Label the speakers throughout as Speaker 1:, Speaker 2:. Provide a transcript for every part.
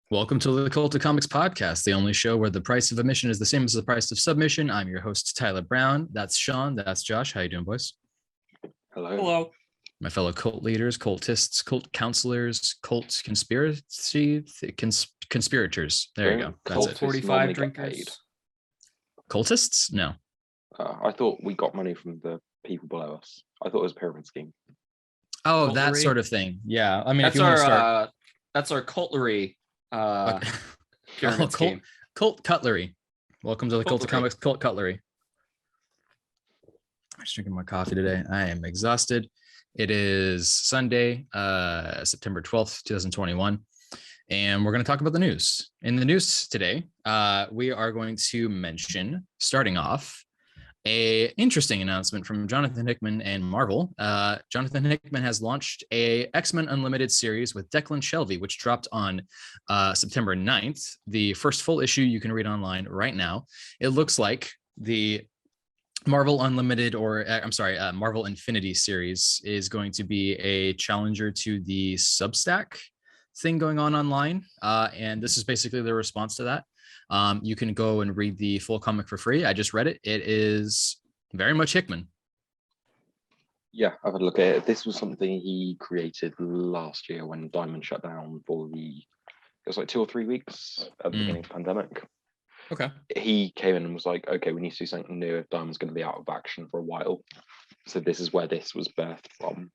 Speaker 1: Welcome to the Cult of Comics podcast, the only show where the price of admission is the same as the price of submission. I'm your host, Tyler Brown. That's Sean. That's Josh. How you doing, boys?
Speaker 2: Hello.
Speaker 1: My fellow cult leaders, cultists, cult counselors, cult conspirators. There you go. That's
Speaker 2: Cult
Speaker 1: it.
Speaker 2: 45 drinkers.
Speaker 1: Cultists? No.
Speaker 2: I thought we got money from the people below us. I thought it was a pyramid scheme.
Speaker 1: Oh,
Speaker 3: Cultery?
Speaker 1: that sort of thing. Yeah. I mean,
Speaker 3: That's
Speaker 1: if you want to start.
Speaker 3: That's our cultlery pyramid scheme.
Speaker 1: Cult cutlery. Welcome to the Cult of Comics cult cutlery. I'm just drinking my coffee today. I am exhausted. It is Sunday, September 12th, 2021. And we're going to talk about the news. In the news today, we are going to mention, starting off, a interesting announcement from Jonathan Hickman and Marvel. Jonathan Hickman has launched a X-Men Unlimited series with Declan Shalvey, which dropped on September 9th. The first full issue you can read online right now. It looks like the Marvel Unlimited, Marvel Infinity series is going to be a challenger to the Substack thing going on online. And this is basically the response to that. You can go and read the full comic for free. I just read it. It is very much Hickman.
Speaker 2: Yeah, I've had a look at it. This was something he created last year when Diamond shut down for it was like 2 or 3 weeks at the beginning of the pandemic.
Speaker 1: Okay.
Speaker 2: He came in and was like, okay, we need to do something new if Diamond's going to be out of action for a while. So this is where this was birthed from.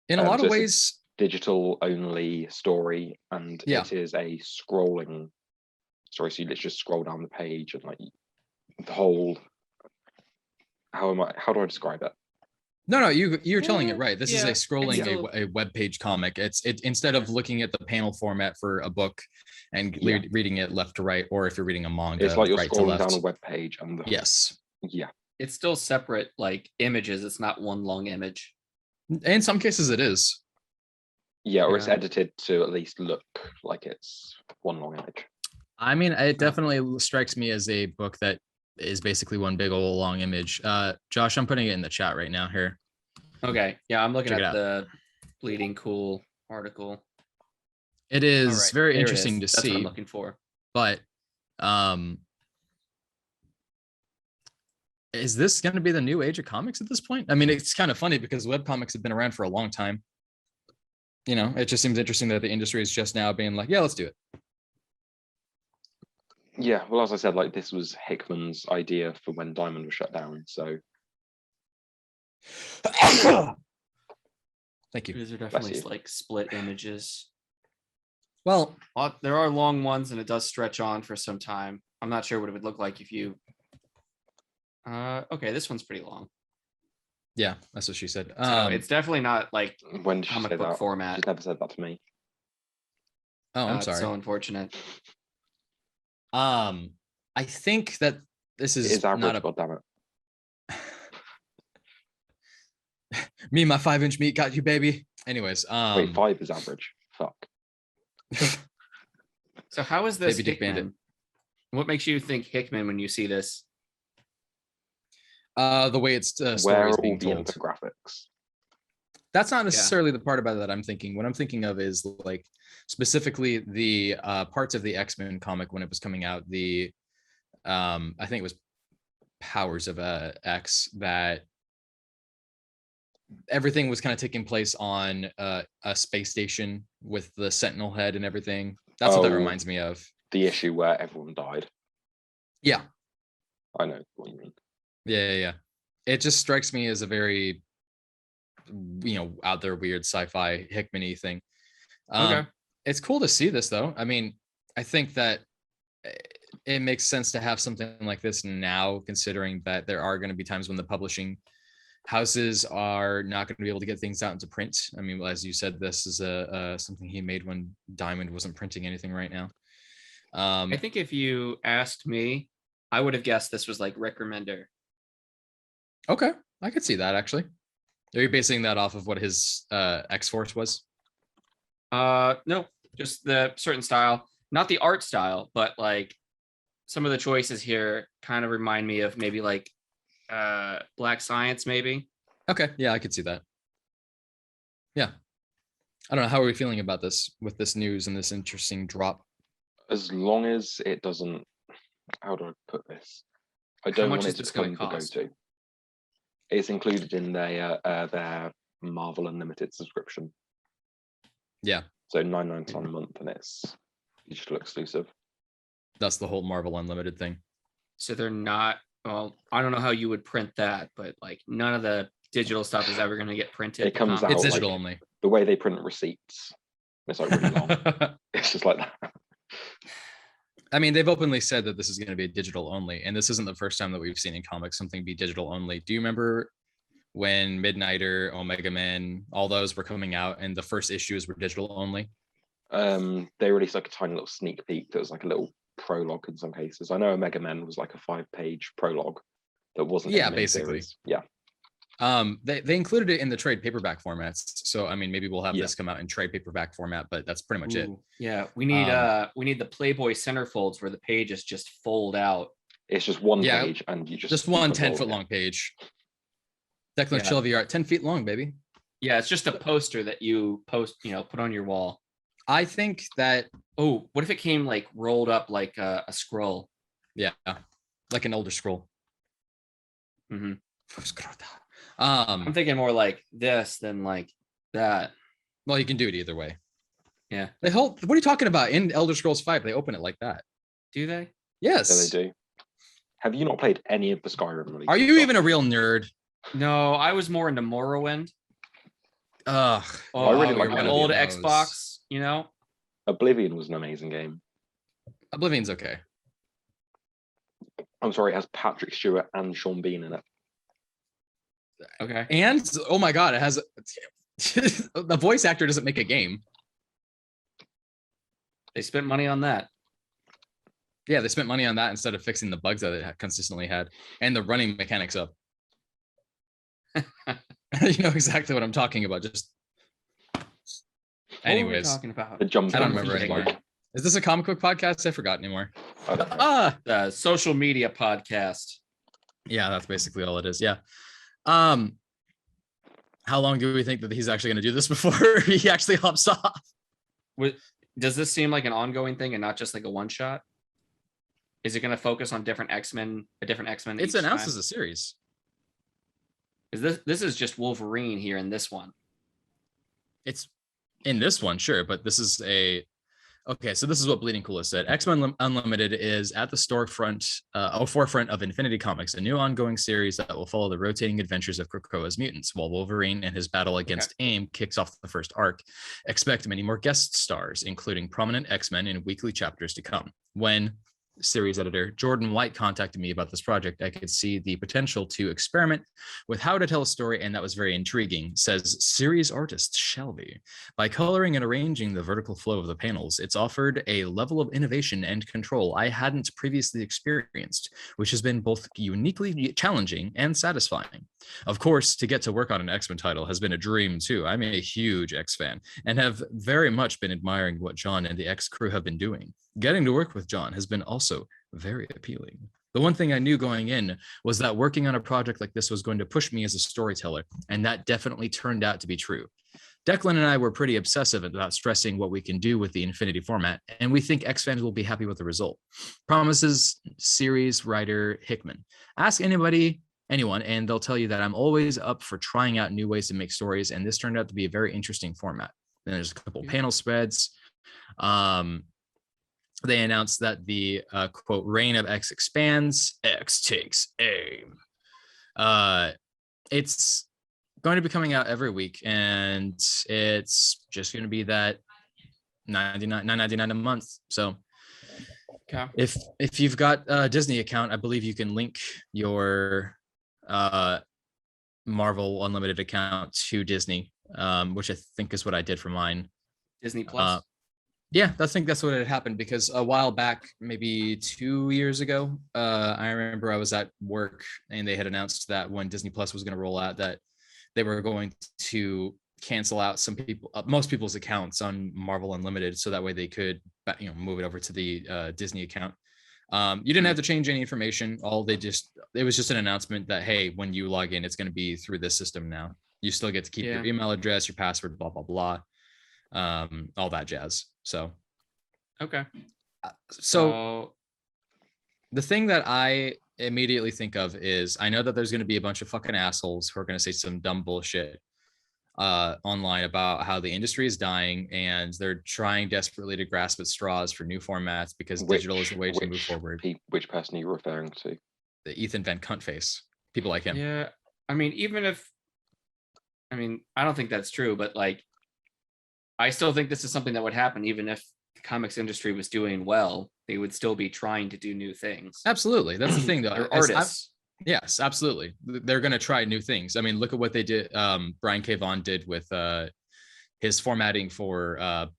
Speaker 1: In a lot of ways,
Speaker 2: digital only story, and it is a scrolling story. So you literally just scroll down the page and like the whole. How do I describe it?
Speaker 1: No, you're telling it right. This is a scrolling
Speaker 3: a
Speaker 1: web page comic. It instead of looking at the panel format for a book and reading it left to right, or if you're reading a manga,
Speaker 2: it's like you're
Speaker 1: right
Speaker 2: scrolling down a web page and
Speaker 3: it's still separate like images. It's not one long image.
Speaker 1: In some cases, it is.
Speaker 2: Yeah, or it's edited to at least look like it's one long image.
Speaker 1: I mean, it definitely strikes me as a book that is basically one big old long image. Josh, I'm putting it in the chat right now here.
Speaker 3: Okay. Yeah, I'm looking at the Bleeding Cool article.
Speaker 1: It is very interesting to see.
Speaker 3: That's what I'm looking for.
Speaker 1: But is this going to be the new age of comics at this point? I mean, it's kind of funny because webcomics have been around for a long time. You know, it just seems interesting that the industry is just now being like, yeah, let's do it.
Speaker 2: Yeah, well, as I said, like this was Hickman's idea for when Diamond was shut down. So
Speaker 1: thank you.
Speaker 3: These are definitely like split images.
Speaker 1: Well,
Speaker 3: there are long ones and it does stretch on for some time. I'm not sure what it would look like if you okay, this one's pretty long.
Speaker 1: Yeah, that's what she said.
Speaker 3: So it's definitely not like
Speaker 2: when she
Speaker 3: comic
Speaker 2: said
Speaker 3: book
Speaker 2: that,
Speaker 3: format.
Speaker 2: She never said that to me.
Speaker 1: Oh, I'm sorry.
Speaker 3: It's so unfortunate.
Speaker 1: I think that this is
Speaker 2: average,
Speaker 1: not a.
Speaker 2: God damn it.
Speaker 1: Me and my 5-inch meat got you, baby. Anyways,
Speaker 2: wait, 5 is average. Fuck.
Speaker 3: So how is this
Speaker 1: Baby Dick
Speaker 3: Hickman?
Speaker 1: Bandit.
Speaker 3: What makes you think Hickman when you see this?
Speaker 1: The way it's
Speaker 2: Where
Speaker 1: stories
Speaker 2: are
Speaker 1: being
Speaker 2: all the
Speaker 1: told.
Speaker 2: infographics?
Speaker 1: That's not necessarily the part about it that I'm thinking. What I'm thinking of is like specifically the parts of the X-Men comic when it was coming out. The I think it was Powers of X, that everything was kind of taking place on a space station with the Sentinel head and everything. That's what that reminds me of.
Speaker 2: The issue where everyone died.
Speaker 1: Yeah,
Speaker 2: I know what you mean.
Speaker 1: Yeah. It just strikes me as a very, out there weird sci-fi Hickman-y thing.
Speaker 3: Okay.
Speaker 1: It's cool to see this though. I mean, I think that it makes sense to have something like this now, considering that there are going to be times when the publishing houses are not going to be able to get things out into print. I mean, as you said, this is something he made when Diamond wasn't printing anything right now.
Speaker 3: I think if you asked me, I would have guessed this was like Rick Remender.
Speaker 1: Okay, I could see that actually. Are you basing that off of what his X-Force was?
Speaker 3: No, just the certain style, not the art style, but like some of the choices here kind of remind me of maybe like Black Science, maybe.
Speaker 1: Okay, yeah, I could see that. Yeah. I don't know. How are we feeling about this with this news and this interesting drop?
Speaker 2: As long as it doesn't, how do I put this? I don't want it to become the go-to. It's included in their Marvel Unlimited subscription.
Speaker 1: Yeah.
Speaker 2: So $9.99 a month, and it's digital exclusive.
Speaker 1: That's the whole Marvel Unlimited thing.
Speaker 3: So they're not. Well, I don't know how you would print that, but like none of the digital stuff is ever going to get printed.
Speaker 2: It comes out.
Speaker 1: It's digital only.
Speaker 2: The way they print receipts, it's like really long. It's just like that.
Speaker 1: I mean, they've openly said that this is going to be digital only, and this isn't the first time that we've seen in comics something be digital only. Do you remember when Midnighter, Omega Man, all those were coming out, and the first issues were digital only?
Speaker 2: They released like a tiny little sneak peek that was like a little prologue in some cases. I know Omega Man was like a 5-page prologue that wasn't.
Speaker 1: Yeah, basically.
Speaker 2: Series. Yeah.
Speaker 1: They included it in the trade paperback formats. So I mean, maybe we'll have this come out in trade paperback format, but that's pretty much it.
Speaker 3: Yeah, we need the Playboy centerfolds where the pages just fold out.
Speaker 2: It's just one page, and you just
Speaker 1: one 10-foot long page. Declan Shelby art, 10 feet long, baby.
Speaker 3: Yeah, it's just a poster that you put on your wall.
Speaker 1: I think that.
Speaker 3: Oh, what if it came like rolled up like a scroll?
Speaker 1: Yeah, like an older scroll.
Speaker 3: Mm-hmm.
Speaker 1: I'm
Speaker 3: thinking more like this than like that.
Speaker 1: Well, you can do it either way.
Speaker 3: Yeah.
Speaker 1: What are you talking about? In Elder Scrolls 5, they open it like that.
Speaker 3: Do they?
Speaker 1: Yes.
Speaker 2: Yeah, they do. Have you not played any of the Skyrim releases?
Speaker 1: Are you even a real nerd?
Speaker 3: No, I was more into Morrowind.
Speaker 2: I really like
Speaker 3: my old Xbox,
Speaker 2: Oblivion was an amazing game.
Speaker 1: Oblivion's okay.
Speaker 2: I'm sorry, it has Patrick Stewart and Sean Bean in it.
Speaker 3: Okay.
Speaker 1: And oh my god, it has the voice actor doesn't make a game.
Speaker 3: They spent money on that.
Speaker 1: Yeah, they spent money on that instead of fixing the bugs that it consistently had and the running mechanics up. You know exactly what I'm talking about. Just anyways,
Speaker 3: what are we talking about?
Speaker 2: The jump.
Speaker 1: I don't remember anymore. Is this a comic book podcast? I forgot anymore.
Speaker 3: The social media podcast.
Speaker 1: Yeah, that's basically all it is. Yeah. How long do we think that he's actually going to do this before he actually hops off?
Speaker 3: Does this seem like an ongoing thing and not just like a one shot? Is it going to focus on different X-Men, a different X-Men?
Speaker 1: It's announced as a series.
Speaker 3: This is just Wolverine here in this one?
Speaker 1: It's in this one, sure, but this is okay. So this is what Bleeding Cool said. X-Men Unlimited is at the forefront of Infinity Comics, a new ongoing series that will follow the rotating adventures of Krakoa's mutants, while Wolverine and his battle against AIM kicks off the first arc. Expect many more guest stars, including prominent X-Men in weekly chapters to come. When series editor Jordan White contacted me about this project, I could see the potential to experiment with how to tell a story, and that was very intriguing, says series artist Shelby. By coloring and arranging the vertical flow of the panels, it's offered a level of innovation and control I hadn't previously experienced, which has been both uniquely challenging and satisfying. Of course, to get to work on an X-Men title has been a dream too. I'm a huge X fan and have very much been admiring what John and the X crew have been doing. Getting to work with John has been also very appealing. The one thing I knew going in was that working on a project like this was going to push me as a storyteller, and that definitely turned out to be true. Declan and I were pretty obsessive about stressing what we can do with the Infinity format, and we think X fans will be happy with the result. Promises series writer Hickman. Ask anyone, and they'll tell you that I'm always up for trying out new ways to make stories, and this turned out to be a very interesting format. Then there's a couple panel spreads. They announced that the quote reign of X expands. X takes aim. It's going to be coming out every week, and it's just going to be that $9.99 a month. So
Speaker 3: okay.
Speaker 1: If you've got a Disney account, I believe you can link your Marvel Unlimited account to Disney, which I think is what I did for mine.
Speaker 3: Disney Plus.
Speaker 1: Yeah, I think that's what had happened, because a while back, maybe 2 years ago, I remember I was at work and they had announced that when Disney Plus was going to roll out, that they were going to cancel out most people's accounts on Marvel Unlimited, so that way they could, move it over to the Disney account. You didn't have to change any information. It was just an announcement that, hey, when you log in, it's going to be through this system now. You still get to keep your email address, your password, blah blah blah. all that jazz. So
Speaker 3: Okay.
Speaker 1: so the thing that I immediately think of is I know that there's going to be a bunch of fucking assholes who are going to say some dumb bullshit online about how the industry is dying and they're trying desperately to grasp at straws for new formats because digital is the way to move forward.
Speaker 2: Which person are you referring to?
Speaker 1: The Ethan Van Cuntface, people like him.
Speaker 3: Yeah, I mean, I don't think that's true, but like, I still think this is something that would happen even if the comics industry was doing well. They would still be trying to do new things.
Speaker 1: Absolutely, that's the thing, though.
Speaker 3: They're artists.
Speaker 1: Yes, absolutely. They're going to try new things. I mean, look at what they did. Brian K. Vaughan did with his formatting for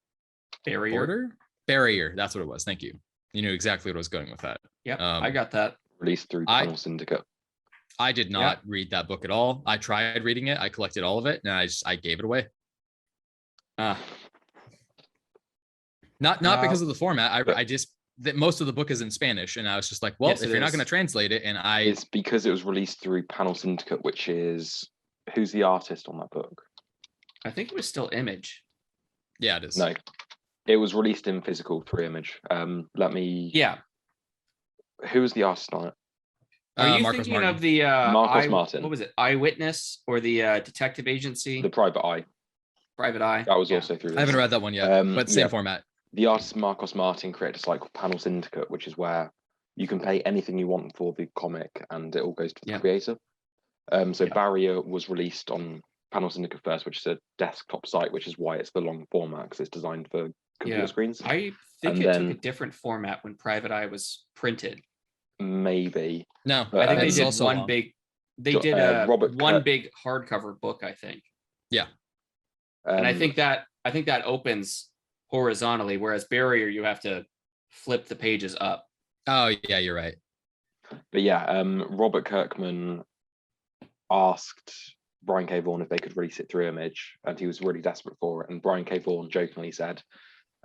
Speaker 1: Barrier. That's what it was. Thank you. You knew exactly what I was going with that.
Speaker 3: Yeah, I got that.
Speaker 2: Released through Panel Syndicate.
Speaker 1: I did not read that book at all. I tried reading it. I collected all of it, and I gave it away. Not because of the format. I just that most of the book is in Spanish, and I was just like, well, if you're not going to translate it, and it's
Speaker 2: because it was released through Panel Syndicate, which is who's the artist on that book?
Speaker 3: I think it was still Image.
Speaker 1: Yeah, it is.
Speaker 2: No, it was released in physical through Image.
Speaker 3: Yeah.
Speaker 2: Who was the artist on it?
Speaker 3: Are you thinking Martin. Of the
Speaker 2: Marcos Martin?
Speaker 3: What was it? Eyewitness or the detective agency?
Speaker 2: The Private Eye.
Speaker 3: Private Eye.
Speaker 2: That was also through this.
Speaker 1: I haven't read that one yet, but same format.
Speaker 2: The artist Marcos Martin created a site called Panel Syndicate, which is where you can pay anything you want for the comic and it all goes to the creator. Barrier was released on Panel Syndicate first, which is a desktop site, which is why it's the long format because it's designed for computer screens.
Speaker 3: I think it took a different format when Private Eye was printed.
Speaker 2: Maybe.
Speaker 1: No,
Speaker 3: I think they did one big. They did one big hardcover book, I think.
Speaker 1: Yeah,
Speaker 3: and I think that opens horizontally, whereas Barrier you have to flip the pages up.
Speaker 1: Oh yeah, you're right.
Speaker 2: But yeah, Robert Kirkman asked Brian K. Vaughan if they could release it through Image, and he was really desperate for it. And Brian K. Vaughan jokingly said,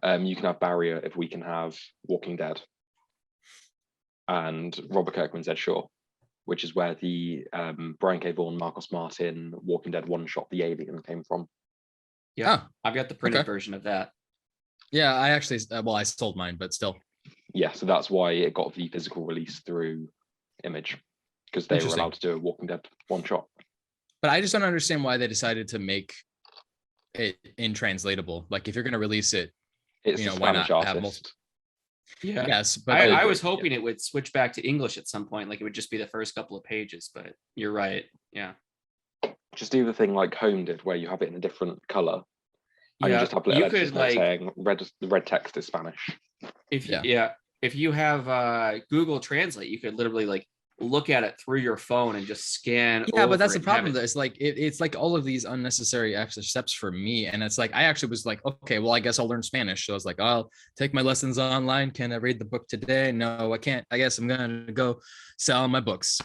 Speaker 2: "You can have Barrier if we can have Walking Dead." And Robert Kirkman said, "Sure," which is where the Brian K. Vaughan, Marcos Martin, Walking Dead one-shot The Alien came from.
Speaker 3: Yeah, I've got the printed version of that.
Speaker 1: Yeah, I actually, I sold mine, but still.
Speaker 2: Yeah, so that's why it got the physical release through Image, because they were allowed to do a Walking Dead one-shot.
Speaker 1: But I just don't understand why they decided to make it intranslatable. Like, if you're going to release it,
Speaker 2: it's why not have multiple?
Speaker 3: Yeah.
Speaker 1: Yes, but
Speaker 3: I was hoping it would switch back to English at some point. Like it would just be the first couple of pages, but you're right. Yeah.
Speaker 2: Just do the thing like Home did, where you have it in a different color. And you just have little editors saying the red text is Spanish.
Speaker 3: If you have Google Translate, you could literally like look at it through your phone and just scan.
Speaker 1: Yeah, but that's the problem. It's like it's like all of these unnecessary extra steps for me, and it's like I actually was like, okay, well, I guess I'll learn Spanish. So I was like, I'll take my lessons online. Can I read the book today? No, I can't. I guess I'm gonna go sell my books.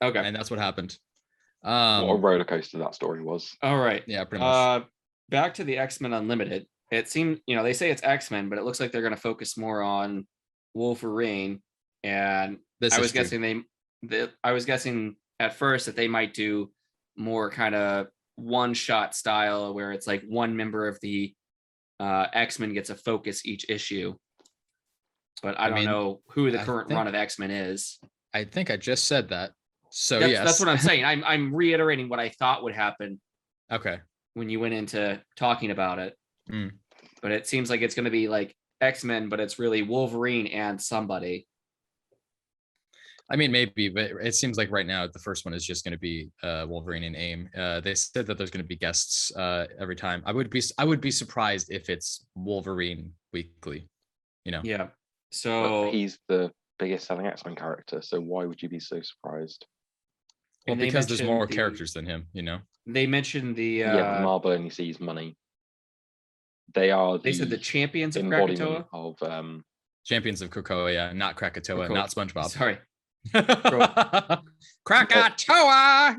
Speaker 3: Okay,
Speaker 1: and that's what happened.
Speaker 2: What a roller coaster that story was.
Speaker 3: All right,
Speaker 1: yeah, pretty much.
Speaker 3: Back to the X-Men Unlimited. It seemed, they say it's X-Men, but it looks like they're going to focus more on Wolverine. And I was guessing I was guessing at first that they might do more kind of one-shot style where it's like one member of the X-Men gets a focus each issue. But I don't know who the current run of X-Men is.
Speaker 1: I think I just said that. So
Speaker 3: that's what I'm saying. I'm reiterating what I thought would happen.
Speaker 1: Okay.
Speaker 3: When you went into talking about it. But it seems like it's going to be like X-Men, but it's really Wolverine and somebody.
Speaker 1: I mean, maybe, but it seems like right now the first one is just going to be Wolverine and AIM. They said that there's going to be guests every time. I would be surprised if it's Wolverine weekly.
Speaker 2: Yeah. So but he's the biggest selling X-Men character. So why would you be so surprised?
Speaker 1: Well, because there's more characters than him.
Speaker 3: They mentioned the
Speaker 2: Marvel only sees money. They
Speaker 3: said the champions of Krakatoa.
Speaker 1: Champions of Krakoa, not Krakatoa, not SpongeBob.
Speaker 3: Sorry.
Speaker 1: Krakatoa.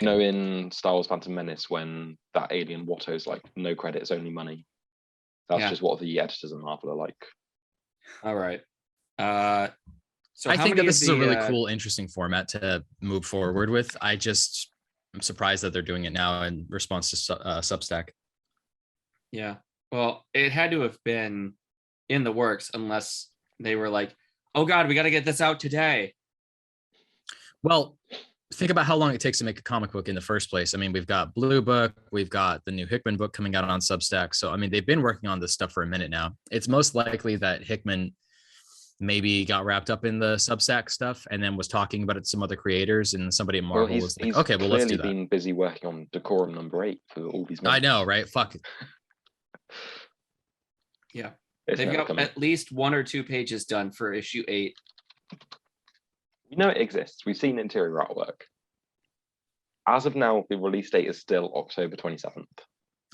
Speaker 2: In Star Wars Phantom Menace when that alien Watto's like, no credits, only money. That's just what the editors of Marvel are like.
Speaker 3: All right.
Speaker 1: So I think that this is a really cool, interesting format to move forward with. I'm surprised that they're doing it now in response to Substack.
Speaker 3: Yeah. Well, it had to have been in the works unless they were like, oh God, we got to get this out today.
Speaker 1: Well, think about how long it takes to make a comic book in the first place. I mean, we've got Blue Book, we've got the new Hickman book coming out on Substack. So, I mean, they've been working on this stuff for a minute now. It's most likely that Hickman maybe got wrapped up in the Substack stuff and then was talking about it to some other creators, and somebody at Marvel was like, okay, well, let's do that.
Speaker 2: He's clearly been busy working on Decorum #8 for all these months.
Speaker 1: I know, right? Fuck.
Speaker 3: Yeah. They've got at least 1 or 2 pages done for issue 8.
Speaker 2: You know it exists. We've seen interior artwork. As of now, the release date is still October 27th.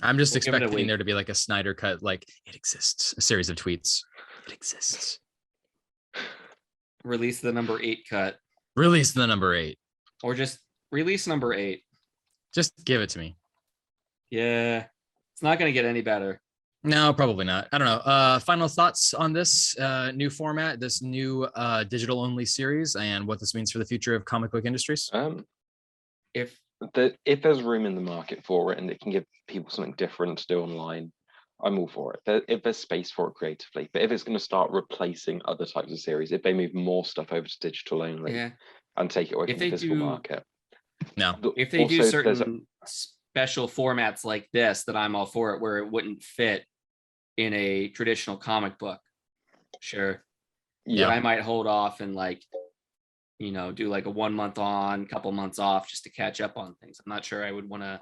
Speaker 1: I'm just expecting there to be like a Snyder cut, like, it exists, a series of tweets. It exists.
Speaker 3: Release the number 8 cut.
Speaker 1: Release the number 8.
Speaker 3: Or just release number 8.
Speaker 1: Just give it to me.
Speaker 3: Yeah. It's not going to get any better.
Speaker 1: No, probably not. I don't know. Final thoughts on this new format, this new digital only series, and what this means for the future of comic book industries?
Speaker 2: If there's room in the market for it and it can give people something different to do online, I'm all for it. If there's space for it creatively, but if it's going to start replacing other types of series, if they move more stuff over to digital only and take it away from the physical market.
Speaker 1: No.
Speaker 3: If they do certain special formats like this, that I'm all for it, where it wouldn't fit in a traditional comic book, sure. Yeah, but I might hold off and like, you know, do like a 1 month on, couple months off just to catch up on things. I'm not sure I would want to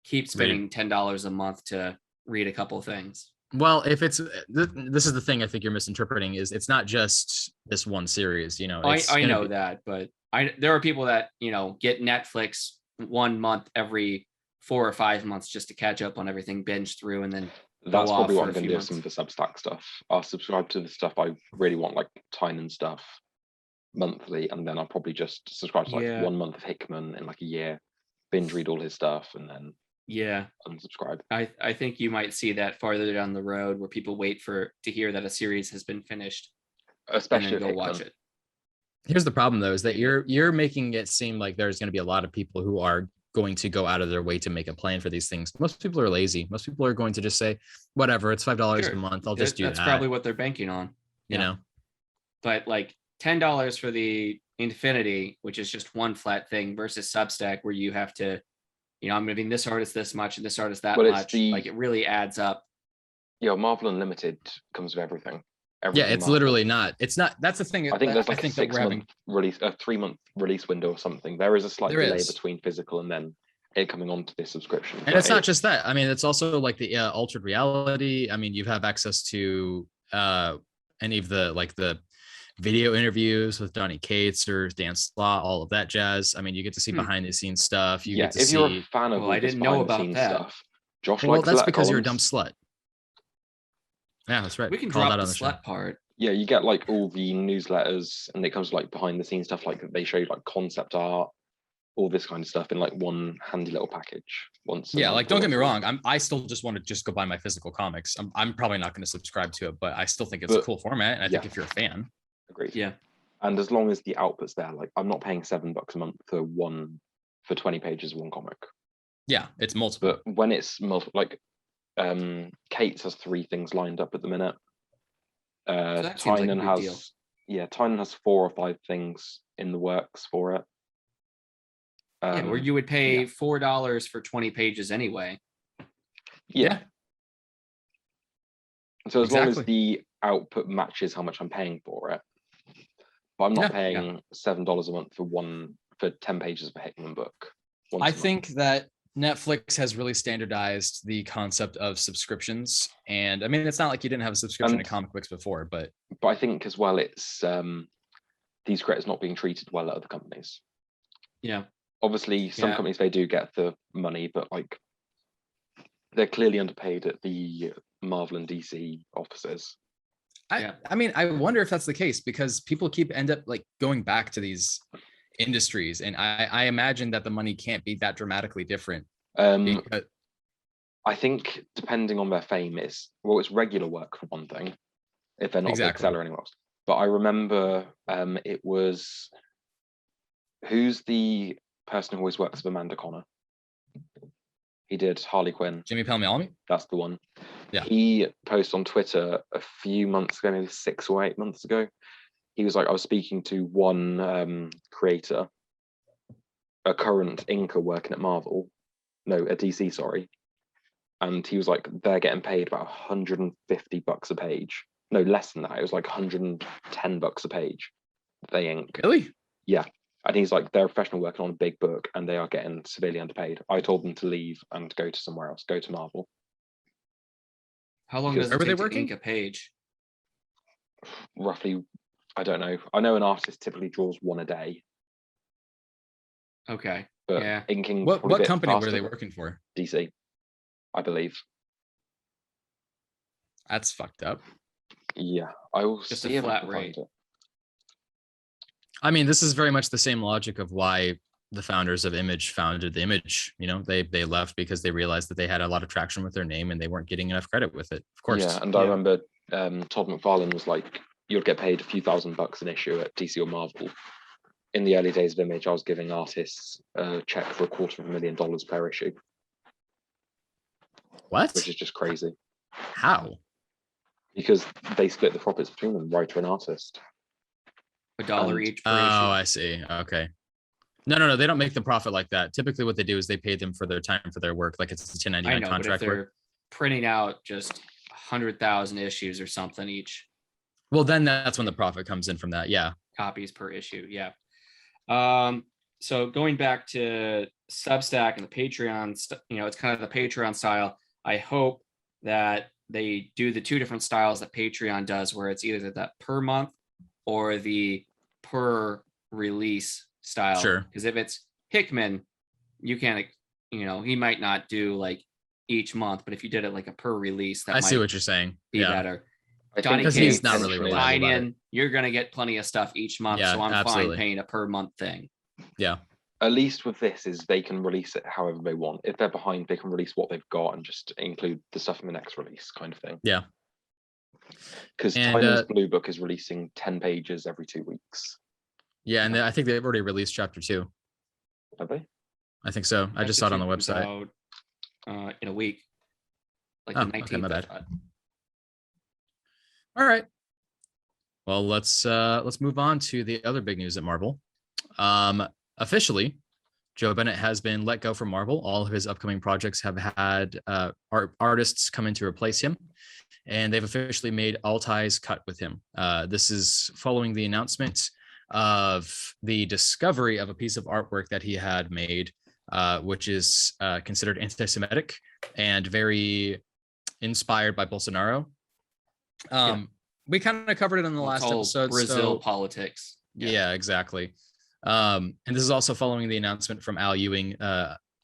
Speaker 3: keep spending $10 a month to read a couple of things.
Speaker 1: Well, if it's this is the thing I think you're misinterpreting, is it's not just this one series, you know.
Speaker 3: I know that, but there are people that, you know, get Netflix 1 month every 4 or 5 months just to catch up on everything, binge through, and then
Speaker 2: that's probably what I'm going to do. Some of the Substack stuff. I'll subscribe to the stuff I really want, like Tynan stuff, monthly, and then I'll probably just subscribe to like 1 month of Hickman in like a year, binge read all his stuff, and then unsubscribe.
Speaker 3: I think you might see that farther down the road, where people wait to hear that a series has been finished,
Speaker 2: especially
Speaker 3: and then go watch it.
Speaker 1: Here's the problem though, is that you're making it seem like there's going to be a lot of people who are going to go out of their way to make a plan for these things. Most people are lazy. Most people are going to just say, whatever, it's $5 a month, I'll just do that.
Speaker 3: That's probably what they're banking on,
Speaker 1: you know.
Speaker 3: But like $10 for the Infinity, which is just one flat thing, versus Substack, where you have to, you know, I'm giving this artist this much and this artist that much. Like, it really adds up.
Speaker 2: Marvel Unlimited comes with everything.
Speaker 1: Yeah, it's Marvel. Literally not. It's not. That's the thing.
Speaker 2: I think there's like a 6 month release, a 3 month release window or something. There is a slight delay between physical and then it coming onto this subscription.
Speaker 1: And it's not just that. I mean, it's also like the altered reality. I mean, you have access to any of the video interviews with Donny Cates or Dan Slott, all of that jazz. I mean, you get to see behind the scenes stuff. You get to see.
Speaker 2: You're a fan of
Speaker 3: I didn't know about that
Speaker 2: stuff. Josh,
Speaker 1: well, that's because you're a dumb slut. Yeah, that's right.
Speaker 3: We can drop the slut part.
Speaker 2: Yeah, you get like all the newsletters, and it comes like behind the scenes stuff. Like they show you like concept art, all this kind of stuff in like one handy little package.
Speaker 1: Like don't get me wrong, I still just want to just go buy my physical comics. I'm probably not going to subscribe to it, but I still think it's a cool format, and I think if you're a fan,
Speaker 2: agreed.
Speaker 3: Yeah,
Speaker 2: and as long as the output's there, like I'm not paying $7 a month for 20 pages of one comic.
Speaker 1: Yeah, it's multiple.
Speaker 2: But when it's multiple, like Kate's has 3 things lined up at the minute. Tynan has Tynan has 4 or 5 things in the works for it.
Speaker 3: Where you would pay $4 for 20 pages anyway.
Speaker 2: Yeah. So as long as the output matches how much I'm paying for it, but I'm not paying $7 a month for 10 pages of a Hickman book.
Speaker 1: I think that Netflix has really standardized the concept of subscriptions, and I mean, it's not like you didn't have a subscription to comic books before, but
Speaker 2: I think as well, it's these creators not being treated well at other companies.
Speaker 3: Yeah,
Speaker 2: obviously, some companies, they do get the money, but like they're clearly underpaid at the Marvel and DC offices.
Speaker 1: I mean, I wonder if that's the case, because people end up like going back to these industries, and I imagine that the money can't be that dramatically different.
Speaker 2: I think depending on their fame, it's regular work for one thing, if they're not a big seller anywhere else. But I remember it was, who's the person who always works with Amanda Connor? He did Harley Quinn.
Speaker 1: Jimmy Palmiotti?
Speaker 2: That's the one.
Speaker 1: Yeah.
Speaker 2: He posted on Twitter a few months ago, maybe 6 or 8 months ago. He was like, I was speaking to one creator, a current inker working at Marvel. No, at DC, sorry. And he was like, they're getting paid about $150 a page. No, less than that. It was like $110 a page. They ink.
Speaker 1: Really?
Speaker 2: Yeah. And he's like, they're a professional working on a big book and they are getting severely underpaid. I told them to leave and go to somewhere else, go to Marvel.
Speaker 3: How long does it take to ink a page?
Speaker 2: Roughly, I don't know. I know an artist typically draws one a day.
Speaker 3: Okay.
Speaker 2: But
Speaker 3: yeah.
Speaker 2: Inking.
Speaker 1: What company were they working for?
Speaker 2: DC, I believe.
Speaker 1: That's fucked up.
Speaker 2: Yeah, I will
Speaker 3: just
Speaker 2: see
Speaker 3: a flat rate.
Speaker 1: I mean, this is very much the same logic of why the founders of Image founded the Image. You know, they left because they realized that they had a lot of traction with their name and they weren't getting enough credit with it. Of course.
Speaker 2: Yeah, and I remember Todd McFarlane was like, "You'll get paid a few $1,000s an issue at DC or Marvel." In the early days of Image, I was giving artists a check for $250,000 per issue.
Speaker 1: What?
Speaker 2: Which is just crazy.
Speaker 1: How?
Speaker 2: Because they split the profits between them, writer and artist.
Speaker 3: $1 each per issue.
Speaker 1: Oh, I see. Okay. No. They don't make the profit like that. Typically, what they do is they pay them for their time for their work, like it's a 1099 contract.
Speaker 3: But if they're printing out just 100,000 issues or something each.
Speaker 1: Well, then that's when the profit comes in from that. Yeah.
Speaker 3: Copies per issue. Yeah. So going back to Substack and the Patreon, it's kind of the Patreon style. I hope that they do the two different styles that Patreon does, where it's either that per month or the per release style.
Speaker 1: Sure.
Speaker 3: Because if it's Hickman, you can't, he might not do like each month, but if you did it like a per release, that
Speaker 1: I see what you're saying.
Speaker 3: Be better.
Speaker 2: Johnny
Speaker 1: King, he's not really reliable.
Speaker 3: You're going to get plenty of stuff each month, so I'm fine paying a per month thing.
Speaker 1: Yeah.
Speaker 2: At least with this is they can release it however they want. If they're behind, they can release what they've got and just include the stuff in the next release, kind of thing.
Speaker 1: Yeah.
Speaker 2: Because Tiny's Blue Book is releasing 10 pages every 2 weeks.
Speaker 1: Yeah, and I think they've already released chapter 2.
Speaker 2: Have they?
Speaker 1: I think so. I just saw it on the website.
Speaker 3: In a week. Like the 19th.
Speaker 1: Okay, my bad. All right. Well, let's move on to the other big news at Marvel. Officially, Joe Bennett has been let go from Marvel. All of his upcoming projects have had artists come in to replace him, and they've officially made all ties cut with him. This is following the announcement of the discovery of a piece of artwork that he had made, which is considered anti-Semitic and very inspired by Bolsonaro. We kind of covered it in the last episode.
Speaker 3: Brazil politics.
Speaker 1: Yeah, exactly. And this is also following the announcement from Al Ewing